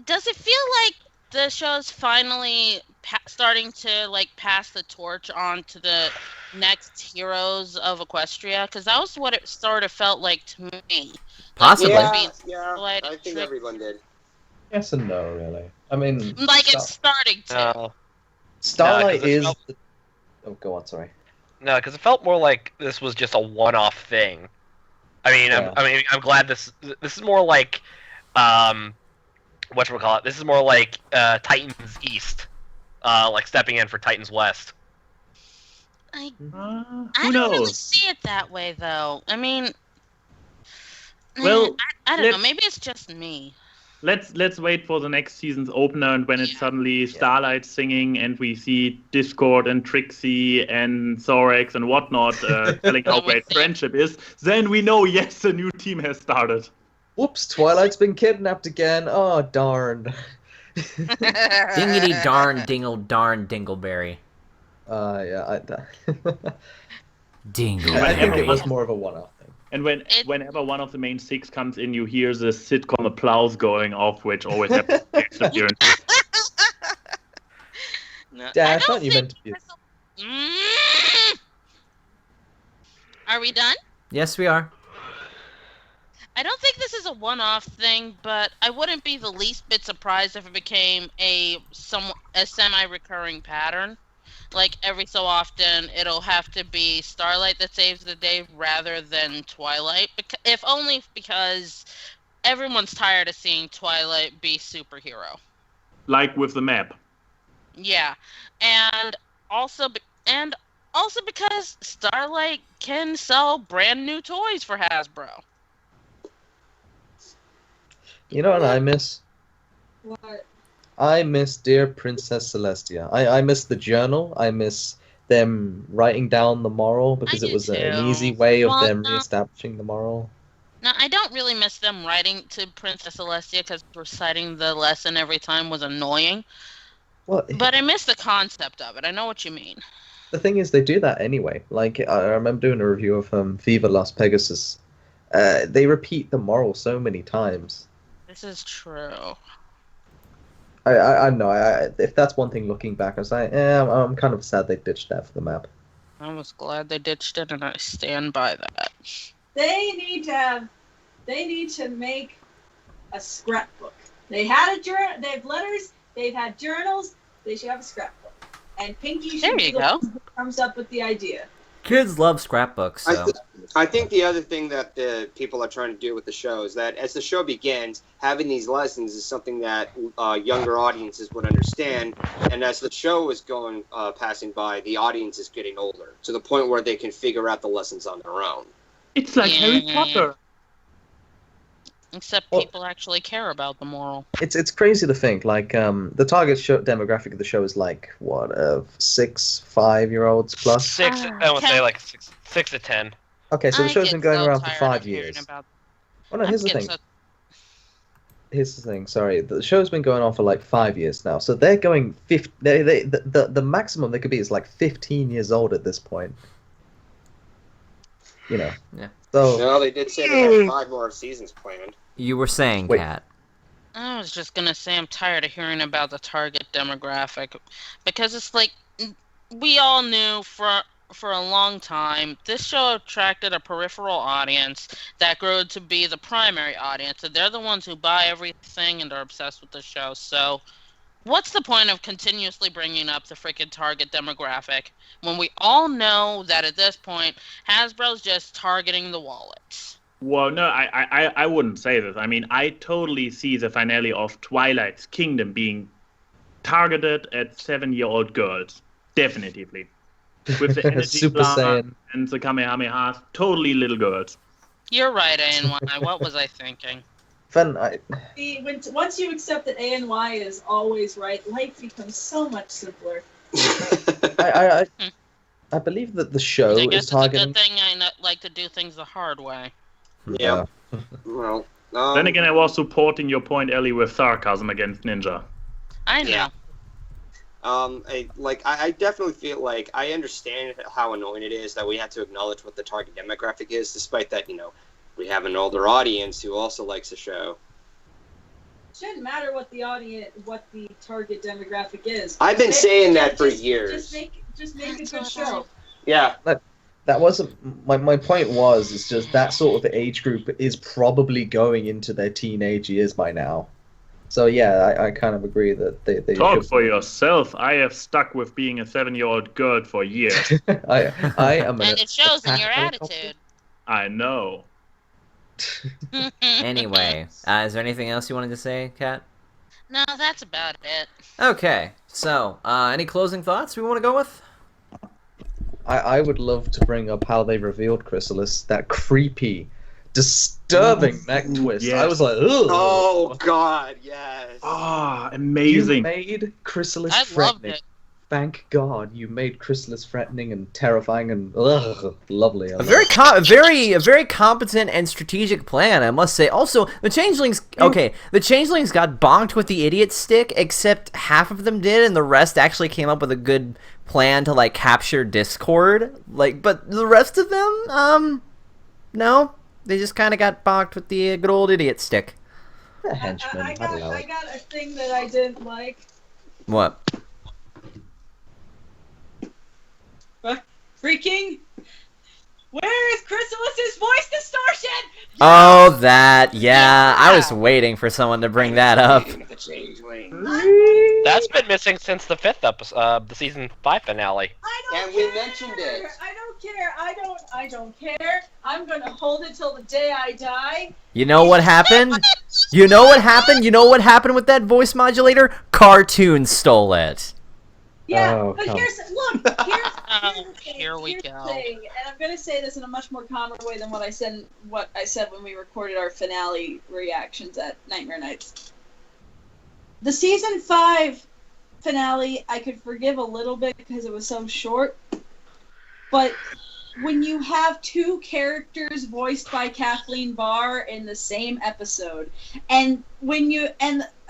does it feel like the show's finally starting to like pass the torch on to the next heroes of Equestria? Because that was what it sort of felt like to me.
Possibly.
Yeah,
Like,
I think everyone did.
Yes and no, really. I mean,
Like it's starting to.
No,
Starlight
No, 'cause it
is.
felt-
Oh, go on. Sorry.
no, because it felt more like this was just a one-off thing. I mean,
Yeah.
I'm glad this is more like, whatchamacallit, this is more like Titans East, like stepping in for Titans West.
I
Who
don't really
knows?
see it that way, though. I mean,
Well,
I don't know.
let's-
Maybe it's just me.
Let's wait for the next season's opener, and when it's suddenly Starlight singing, and we see Discord and Trixie and Zorax and whatnot telling how great friendship is, then we know, yes, a new team has started.
Whoops! Twilight's been kidnapped again. Oh darn.
Dingity darn dingle darn dingleberry.
Yeah.
Dingle.
I think it was more of a one-off thing.
And whenever one of the main six comes in, you hear the sitcom applause going off, which always happens next appearance.
No,
Dad, I
I
thought
don't
you
think
meant to be.
Are we done?
Yes, we are.
I don't think this is a one-off thing, but I wouldn't be the least bit surprised if it became a semi-recurring pattern. Like every so often, it'll have to be Starlight that saves the day rather than Twilight. If only because everyone's tired of seeing Twilight be superhero.
Like with the map.
Yeah, and also because Starlight can sell brand new toys for Hasbro.
You know what I miss?
What?
I miss Dear Princess Celestia. I miss the journal. I miss them writing down the moral because
I
it
do
was an
too.
easy way of
Well,
them
no.
reestablishing the moral.
Now, I don't really miss them writing to Princess Celestia because reciting the lesson every time was annoying.
Well,
But I miss the concept of it. I know what you mean.
the thing is, they do that anyway. Like, I remember doing a review of Viva Las Pegasus. They repeat the moral so many times.
This is true.
I know. If that's one thing looking back, I was like, I'm kind of sad they ditched that for the map.
I was glad they ditched it, and I stand by that.
They need to make a scrapbook. They had a journal. They have letters. They've had journals. They should have a scrapbook. And Pinky should
There
be
you
the
go.
one who comes up with the idea.
Kids love scrapbooks, so.
I think the other thing that the people are trying to do with the show is that as the show begins, having these lessons is something that younger audiences would understand, and as the show is going passing by, the audience is getting older to the point where they can figure out the lessons on their own.
It's like Harry
Yeah.
Potter.
Except
Well-
people actually care about the moral.
It's crazy to think. Like, the target demographic of the show is like what, 5-year-olds plus.
Six, I would say like six to 10.
Okay, so the
I
show's
get
been going
so
around for
tired
5
of hearing
years.
about-
Oh no, here's the
I'm
thing.
getting
Here's the thing. Sorry, the show's been going on for like 5 years now. So they're going the maximum they could be is like 15 years old at this point. you know.
Yeah.
So
No, they did say they had 5 more seasons planned.
You were saying,
Wait.
Kat.
I was just gonna say I'm tired of hearing about the target demographic, because it's like we all knew for a long time this show attracted a peripheral audience that grew to be the primary audience, and they're the ones who buy everything and are obsessed with the show. So what's the point of continuously bringing up the freaking target demographic when we all know that at this point Hasbro's just targeting the wallets?
Well, no, I wouldn't say this. I mean, I totally see the finale of Twilight's Kingdom being targeted at 7-year-old girls. Definitively. With the energy
Super
blast
Saiyan.
and the Kamehamehas, totally little girls.
You're right, ANY. What was I thinking?
Fen,
See, once you accept that ANY is always right, life becomes so much simpler.
I believe that the show
I guess
is
it's
targeting.
a good thing I like to do things the hard way.
Yeah. Well,
Then again, I was supporting your point, Ellie, with sarcasm against Ninja.
I know.
Yeah. I definitely feel like I understand how annoying it is that we have to acknowledge what the target demographic is, despite that, we have an older audience who also likes the show.
Shouldn't matter what the target demographic is.
I've been saying that for years.
Just make a good show.
Yeah.
That wasn't my point. It's just that sort of age group is probably going into their teenage years by now. So yeah, I kind of agree that they
Talk
should...
for yourself. I have stuck with being a 7-year-old girl for years.
I am.
And it shows in your attitude.
I know.
Anyway, is there anything else you wanted to say, Kat?
No, that's about it.
Okay, so, any closing thoughts we want to go with?
I would love to bring up how they revealed Chrysalis, that creepy, disturbing neck twist.
Yes.
I was like, ugh.
Oh God, yes.
Ah,
You
amazing.
made Chrysalis
I loved
threatening.
it.
Thank God you made Chrysalis threatening and terrifying and lovely. I
A
love
very,
it.
a very competent and strategic plan, I must say. Also, the Changelings. Okay, the Changelings got bonked with the idiot stick, except half of them did, and the rest actually came up with a good plan to like capture Discord. But the rest of them, no, they just kind of got bonked with the good old idiot stick.
They're henchmen.
I
don't know.
got a thing that I didn't like.
What?
Freaking! Where is Chrysalis's voice distortion?
Oh, that. Yeah, I was waiting for someone to bring that up.
The changeling.
That's been missing since the 5th episode, the season 5 finale.
I don't
And
care.
we mentioned it.
I don't care. I don't care. I'm gonna hold it till the day I die.
You know what happened? You know what happened? You know what happened with that voice modulator? Cartoon stole it.
Yeah,
Oh,
but
come.
here's the thing,
here we
here's the
go.
thing, and I'm gonna say this in a much more calmer way than what I said when we recorded our finale reactions at Nightmare Nights. The season 5 finale I could forgive a little bit because it was so short, but when you have 2 characters voiced by Kathleen Barr in the same episode, and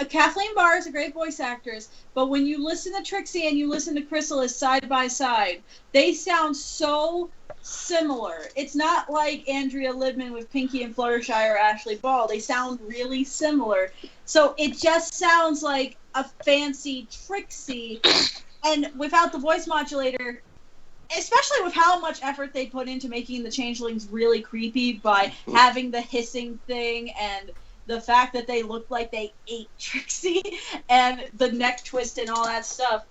Kathleen Barr is a great voice actress, but when you listen to Trixie and you listen to Chrysalis side by side, they sound so similar. It's not like Andrea Libman with Pinky and Fluttershy or Ashley Ball. They sound really similar. So it just sounds like a fancy Trixie, and without the voice modulator, especially with how much effort they put into making the changelings really creepy by having the hissing thing and the fact that they looked like they ate Trixie and the neck twist and all that stuff,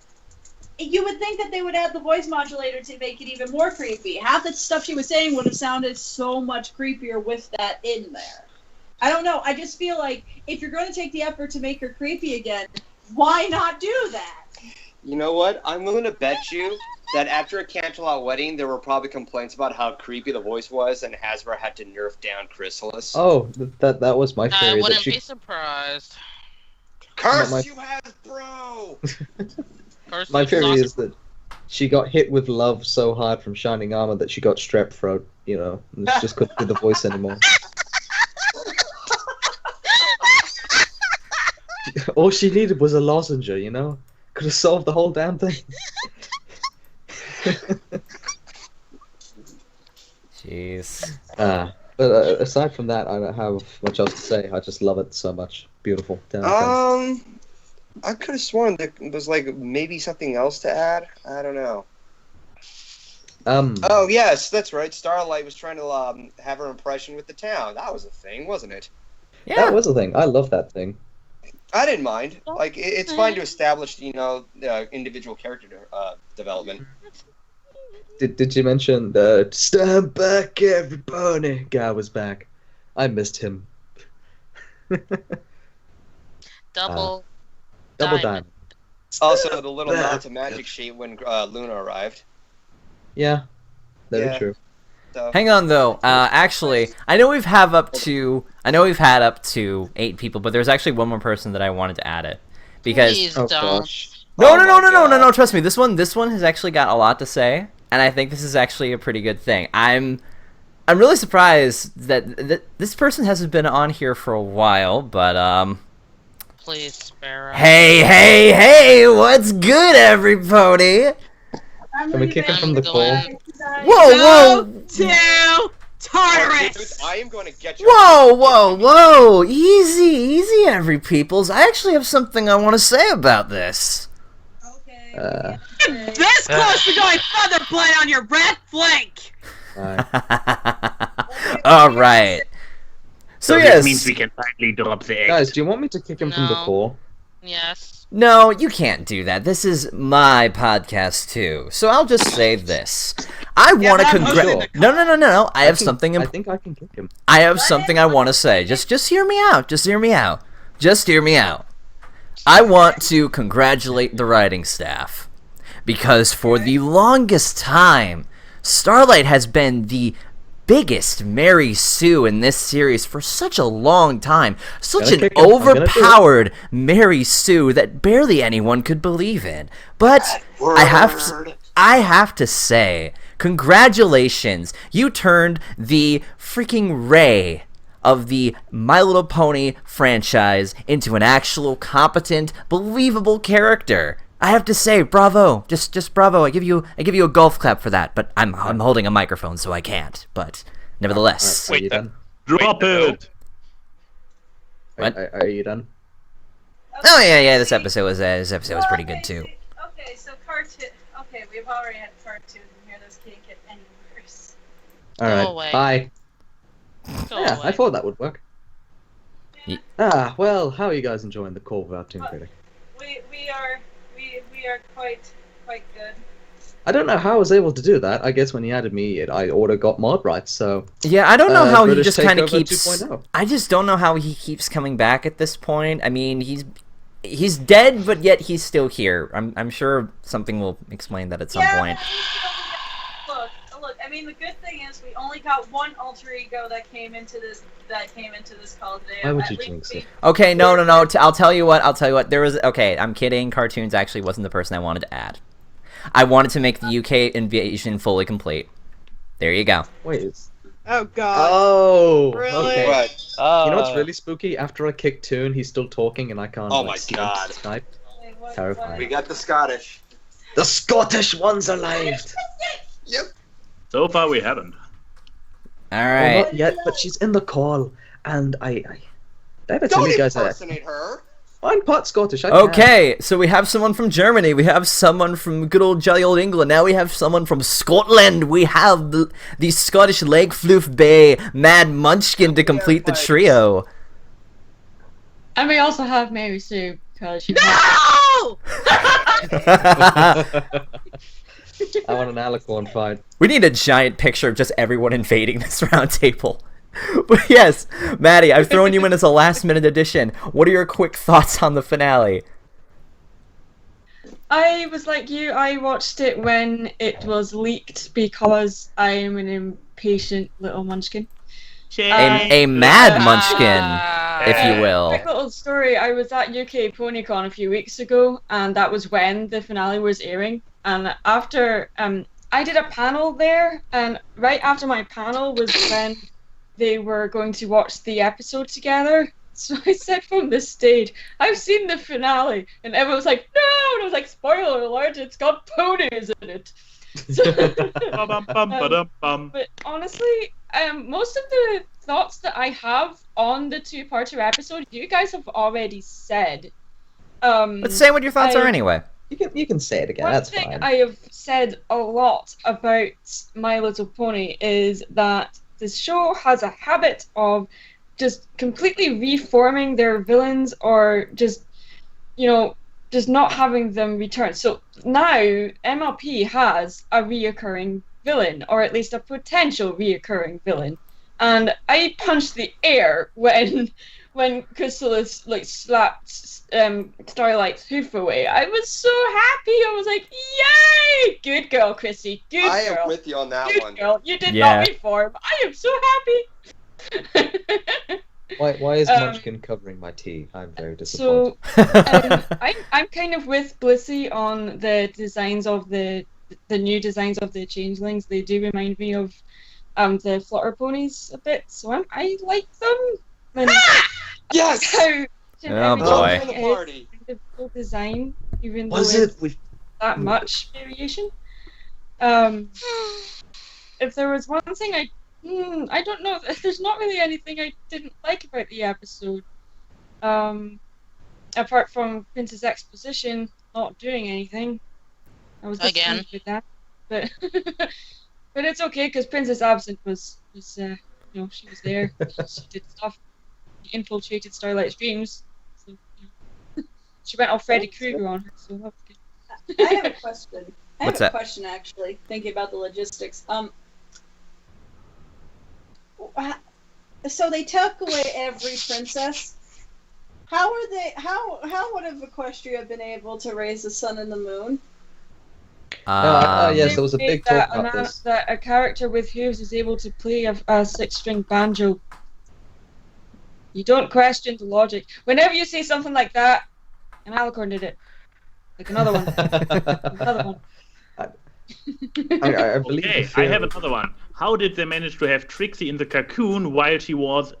you would think that they would add the voice modulator to make it even more creepy. Half the stuff she was saying would have sounded so much creepier with that in there. I don't know. I just feel like if you're going to take the effort to make her creepy again, why not do that?
You know what? I'm willing to bet you that after a Canterlot wedding, there were probably complaints about how creepy the voice was, and Hasbro had to nerf down Chrysalis.
Oh, that was my
I
theory.
wouldn't
That she...
be surprised.
Curse you, Hasbro!
Curse
My
you,
theory
sausage-
is that she got hit with love so hard from Shining Armor that she got strep throat, and she just couldn't do the voice anymore. All she needed was a lozenge, Could have solved the whole damn thing.
Jeez.
But aside from that, I don't have much else to say. I just love it so much. Beautiful.
I could have sworn there was like maybe something else to add. I don't know. Oh yes, that's right. Starlight was trying to have her impression with the town. That was a thing, wasn't it?
Yeah.
That was a thing. I love that thing.
I didn't mind. Like it's fine to establish, individual character development.
Did you mention the stand back, everybody? Guy was back. I missed him.
Double
Diamond.
Also, the little nod to Magic Sheet when Luna arrived.
Yeah, very
Yeah.
true.
So.
Hang on though. Actually, I know we've had up to 8 people, but there's actually one more person that I wanted to add it because
Please
Oh
don't.
gosh.
no. Trust me, this one has actually got a lot to say, and I think this is actually a pretty good thing. I'm really surprised that this person hasn't been on here for a while, but
Please, Sparrow.
Hey, what's good, everybody?
Can we kick him from the call?
Whoa!
To Tartarus!
I am going to get you.
Whoa! Easy, every peoples. I actually have something I want to say about this.
Okay.
This close to going feather play on your red flank!
All right. So
this
yes.
means we can finally drop the egg.
Guys, do you want me to kick him from the
No.
call?
Yes.
No, you can't do that. This is my podcast too. So I'll just say this. I want to
but I'm hosting the
No. I have something.
I think I can kick him.
I have something I want to say. Just hear me out. Just hear me out. I want to congratulate the writing staff because for the longest time, Starlight has been the biggest Mary Sue in this series for such a long time. Such an
kick him. I'm gonna do it.
overpowered Mary Sue that barely anyone could believe in. But I have to say, congratulations. You turned the freaking Ray of the My Little Pony franchise into an actual competent, believable character. I have to say, bravo, just bravo. I give you a golf clap for that. But I'm holding a microphone, so I can't. But nevertheless,
Are you done?
Drop it!
What?
Are you done?
oh yeah, this episode was pretty good too.
Okay, so cartoon. Okay, we've already had cartoons in here. Those can't get any worse.
All right.
away.
Bye.
Go
Yeah,
away.
I thought that would work.
Ye-
Well, how are you guys enjoying the call without ToonKritic?
We are quite good.
I don't know how I was able to do that. I guess when he added me, I auto got mod rights. So
Yeah, I don't know how he
British
just kind of
Takeover
keeps.
2.0.
I just don't know how he keeps coming back at this point. I mean, he's dead, but yet he's still here. I'm sure something will explain that at some point.
Look. I mean, the good thing is we only got one alter ego that came into this call today.
Why would
At
you
least
jinx it?
Okay, no. I'll tell you what. There was okay. I'm kidding. Cartoons actually wasn't the person I wanted to add. I wanted to make the UK invasion fully complete. There you go.
Wait, it's...
Oh god.
Oh,
Really?
okay.
What?
You know what's really spooky? After I kick Toon, he's still talking and I can't
Oh
like,
my
see
God.
him Skype.
Wait, what-
Terrifying.
We got the Scottish.
The Scottish one's alive!
Yep.
So far we haven't.
All
Well,
right.
not yet, but she's in the call, and I better tell
Don't
you guys
impersonate her.
I'm part Scottish. I can.
Okay, so we have someone from Germany. We have someone from good old jolly old England. Now we have someone from Scotland. We have the Scottish Leg Floof Bay Mad Munchkin to complete the trio.
And we also have Mary Sue because she.
No!
I want an alicorn fight.
We need a giant picture of just everyone invading this round table. But yes, Maddie, I've thrown you in as a last-minute addition. What are your quick thoughts on the finale?
I was like you. I watched it when it was leaked because I am an impatient little munchkin.
A mad munchkin, if you will.
Quick little story. I was at UK PonyCon a few weeks ago, and that was when the finale was airing. And after I did a panel there, and right after my panel was when they were going to watch the episode together. So I said from the stage, I've seen the finale, and everyone was like, no! And I was like, spoiler alert, it's got ponies in it.
Ba-dum-bum.
But honestly, most of the thoughts that I have on the two-parter episode, you guys have already said.
But say what your thoughts are anyway.
You can say it again.
One
That's
thing
fine.
I have said a lot about My Little Pony is that this show has a habit of just completely reforming their villains, or just, just not having them return. So now MLP has a reoccurring villain, or at least a potential reoccurring villain. And I punched the air when Chrysalis slapped Starlight's hoof away. I was so happy. I was like, "Yay! Good girl, Chrissy. Good girl.
I am with you on that
Good
one.
girl. You did not reform. I am so happy."
Why is Munchkin covering my tea? I'm very disappointed.
So I'm kind of with Blissey on the designs of the new designs of the changelings. They do remind me of the flutter ponies a bit, so I like them. And
Yes!
How
Oh boy.
Kind of cool design, even though
Was
it's
it?
that much variation. If there was one thing I don't know. There's not really anything I didn't like about the episode. Apart from Princess Exposition not doing anything. I was disappointed with that. But but it's okay, because Princess Absent was she was there. She did stuff. She infiltrated Starlight's dreams. So, she went all Freddy Krueger on her, so that was good.
I have a question.
What's that?
Question, actually, thinking about the logistics. So they took away every princess. How would have Equestria been able to raise the sun and the moon?
Yes, there was a big talk about this.
That a character with hooves is able to play a six-string banjo. You don't question the logic. Whenever you say something like that, and Alicorn did it. Like another one. Another one.
I believe.
Okay, I have another one. How did they manage to have Trixie in the cocoon while she was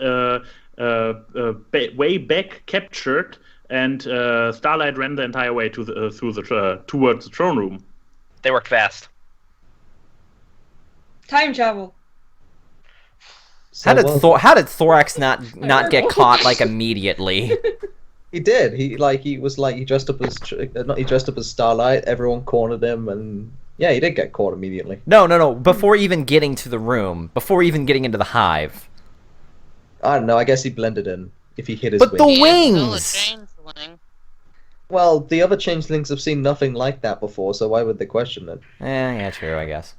way back captured, and Starlight ran the entire way to towards the throne room?
They work fast.
Time travel.
So,
How did Thorax not get caught immediately?
He did. He dressed up as he dressed up as Starlight. Everyone cornered him, and yeah, he did get caught immediately.
No. Before even getting to the room, before even getting into the hive.
I don't know. I guess he blended in if he hit his
But
wings.
the wings.
Well, the other changelings have seen nothing like that before, so why would they question it?
Yeah, true, I guess.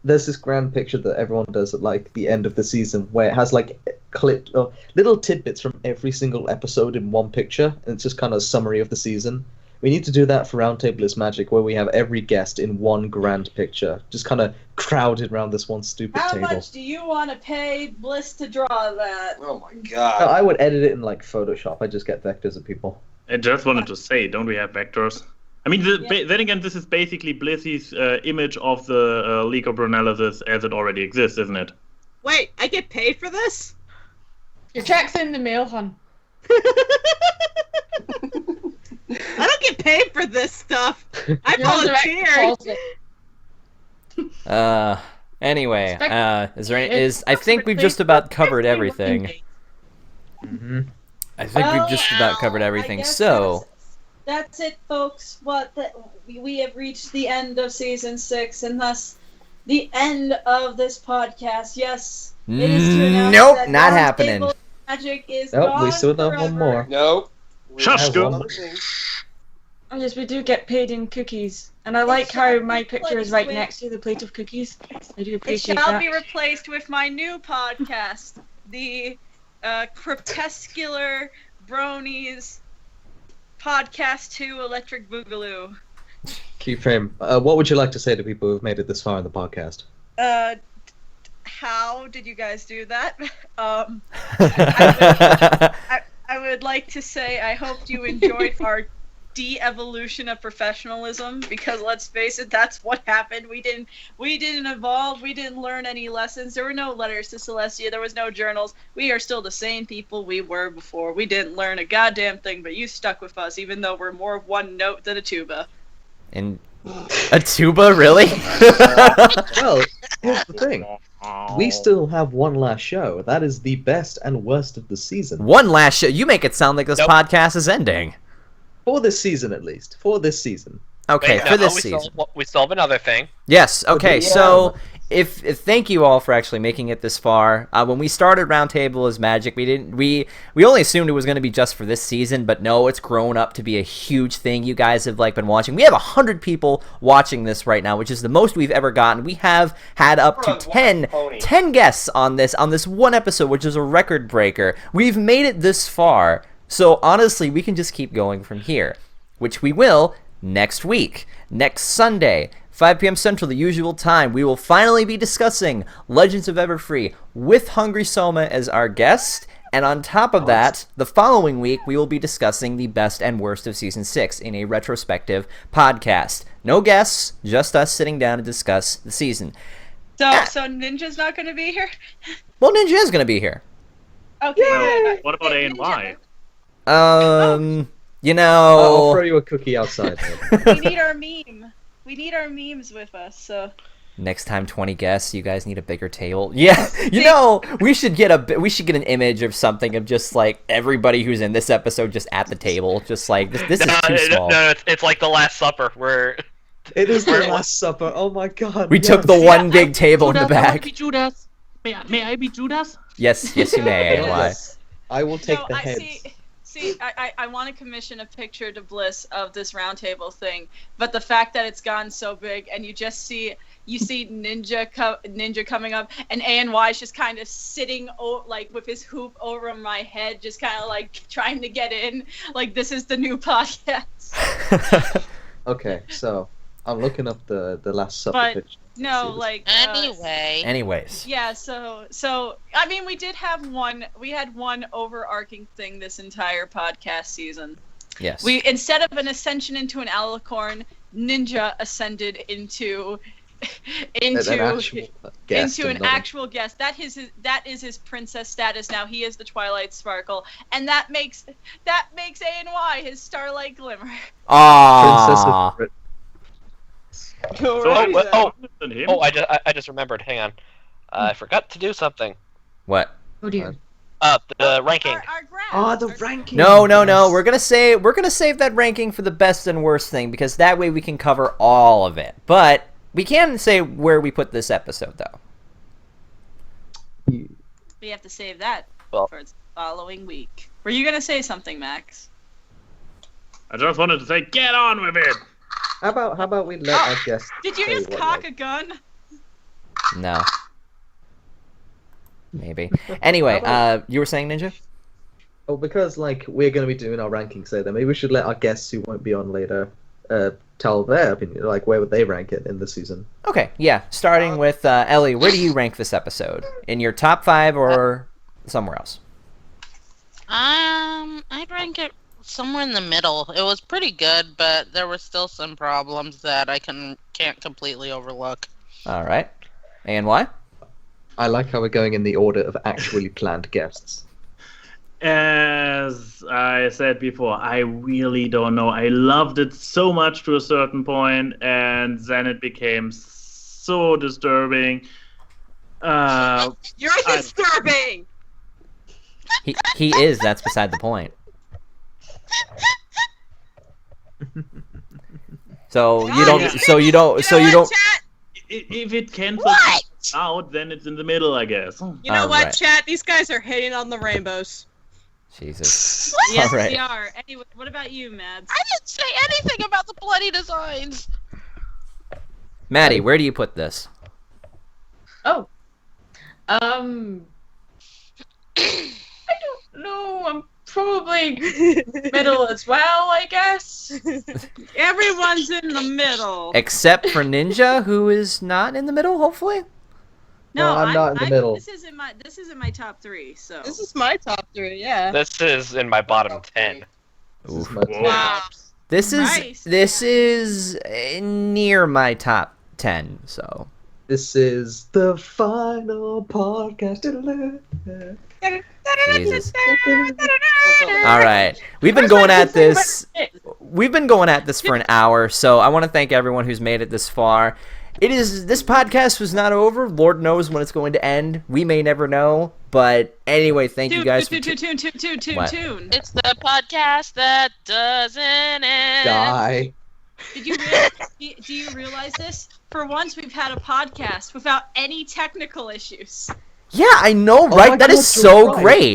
There's this grand picture that everyone does at the end of the season where it has little tidbits from every single episode in one picture, and it's just kind of a summary of the season. We need to do that for Roundtable is Magic, where we have every guest in one grand picture, just kind of crowded around this one stupid table.
How much do you want to pay Bliss to draw that?
Oh my god.
No, I would edit it in Photoshop. I just get vectors of people.
I just wanted to say, don't we have vectors? I mean, then again, this is basically Blissy's image of the League of Brunellas as it already exists, isn't it?
Wait, I get paid for this?
Your check's in the mail, hon.
I don't get paid for this stuff. I volunteered.
Anyway, I think we've just about covered everything. I think we've just about covered everything. So
that's it, folks. We have reached the end of season 6, and thus the end of this podcast. Yes, it is to announce
nope,
that
not happening.
Magic is
Nope,
gone
we still have
forever.
one more.
Nope.
Shush,
go.
Oh yes, we do get paid in cookies, and I like how my picture is right next to the plate of cookies. I do
It
appreciate
shall
that.
be replaced with my new podcast, the Crepuscular Bronies Podcast 2 Electric Boogaloo.
Keyframe, what would you like to say to people who've made it this far in the podcast?
How did you guys do that? I would like to say I hope you enjoyed our de-evolution of professionalism, because let's face it, that's what happened. We didn't evolve. We didn't learn any lessons. There were no letters to Celestia. There was no journals. We are still the same people we were before. We didn't learn a goddamn thing, but you stuck with us, even though we're more of one note than a tuba.
And a tuba, really?
Well, here's the thing. We still have one last show. That is the best and worst of the season.
One last show. You make it sound like this podcast is ending.
For this season, at least. For this season.
Okay,
Wait,
for
no,
this
we
season.
we still have another thing.
Yes. Okay.
yeah.
So, if thank you all for actually making it this far. When we started Roundtable as Magic, we only assumed it was going to be just for this season, but no, it's grown up to be a huge thing. You guys have been watching. We have 100 people watching this right now, which is the most we've ever gotten. We have had up to 10 guests on this one episode, which is a record breaker. We've made it this far, so honestly, we can just keep going from here, which we will next week, next Sunday. 5 p.m. Central, the usual time, we will finally be discussing Legends of Everfree with Hungry Soma as our guest. And on top of that, the following week, we will be discussing the best and worst of Season 6 in a retrospective podcast. No guests, just us sitting down to discuss the season.
So Ninja's not going to be here?
Well, Ninja is going to be here.
Okay.
Well, what about ANY?
You know...
I'll throw you a cookie outside.
We need our meme. We need our memes with us, so...
Next time, 20 guests. You guys need a bigger table. Yeah, you know, we should get an image of something of just like everybody who's in this episode just at the table, just like this is too small.
No, it's like the Last Supper where
It is the Last Supper. Oh my god.
We took the one big table in the back.
Judas. May I be Judas?
Yes, you may. ANY.
I will take the heads.
I want to commission a picture to Bliss of this Roundtable thing, but the fact that it's gone so big and you see Ninja coming up, and ANY's just kind of sitting like with his hoop over my head, just kind of like trying to get in, like this is the new podcast.
Okay, so I'm looking up the Last Supper picture.
No, like
Anyways.
Yeah, so I mean, we had one overarching thing this entire podcast season.
Yes.
Instead of an ascension into an alicorn, Ninja ascended into an actual guest. That is his princess status now. He is the Twilight Sparkle, and that makes ANY his Starlight Glimmer.
Ah.
I just remembered. Hang on, I forgot to do something.
What?
Oh dear.
The ranking.
The ranking.
No. We're gonna save that ranking for the best and worst thing, because that way we can cover all of it. But we can say where we put this episode, though.
We have to save that for the following week. Were you gonna say something, Max?
I just wanted to say, get on with it.
How about we let our guests...
Did you just cock a gun?
No. Maybe. Anyway, you were saying, Ninja?
Oh, because we're going to be doing our rankings later, maybe we should let our guests who won't be on later tell their opinion. Where would they rank it in the season?
Okay, yeah. Starting with Ellie, where do you rank this episode? In your top 5 or somewhere else?
I'd rank it somewhere in the middle. It was pretty good, but there were still some problems that I can't completely overlook.
All right. ANY?
I like how we're going in the order of actually planned guests.
As I said before, I really don't know. I loved it so much to a certain point, and then it became so disturbing.
You're disturbing!
He is. That's beside the point. So you don't.
If it cancels out, then it's in the middle, I guess.
You know what, chat? These guys are hating on the rainbows.
Jesus.
Yes,
All right.
we are. Anyway, what about you, Mads?
I didn't say anything about the bloody designs.
Maddie, where do you put this?
Oh. I don't know. I'm probably middle as well, I guess.
Everyone's in the middle.
Except for Ninja, who is not in the middle, hopefully?
No, I'm not in the middle.
This is in my top 3, so.
This is my top 3, yeah.
This is in my bottom 10.
This is my top.
Wow.
This
Nice.
is near my top 10. So
This is the final podcast.
Jesus. All right, we've been going at this. We've been going at this for an hour, so I want to thank everyone who's made it this far. This podcast was not over. Lord knows when it's going to end. We may never know. But anyway, thank you guys for
Tune.
What?
It's the podcast that doesn't end.
Die.
Do you realize this? For once, we've had a podcast without any technical issues.
Yeah, I know,
Oh
right?
my
That
God,
is so
you're right.
great.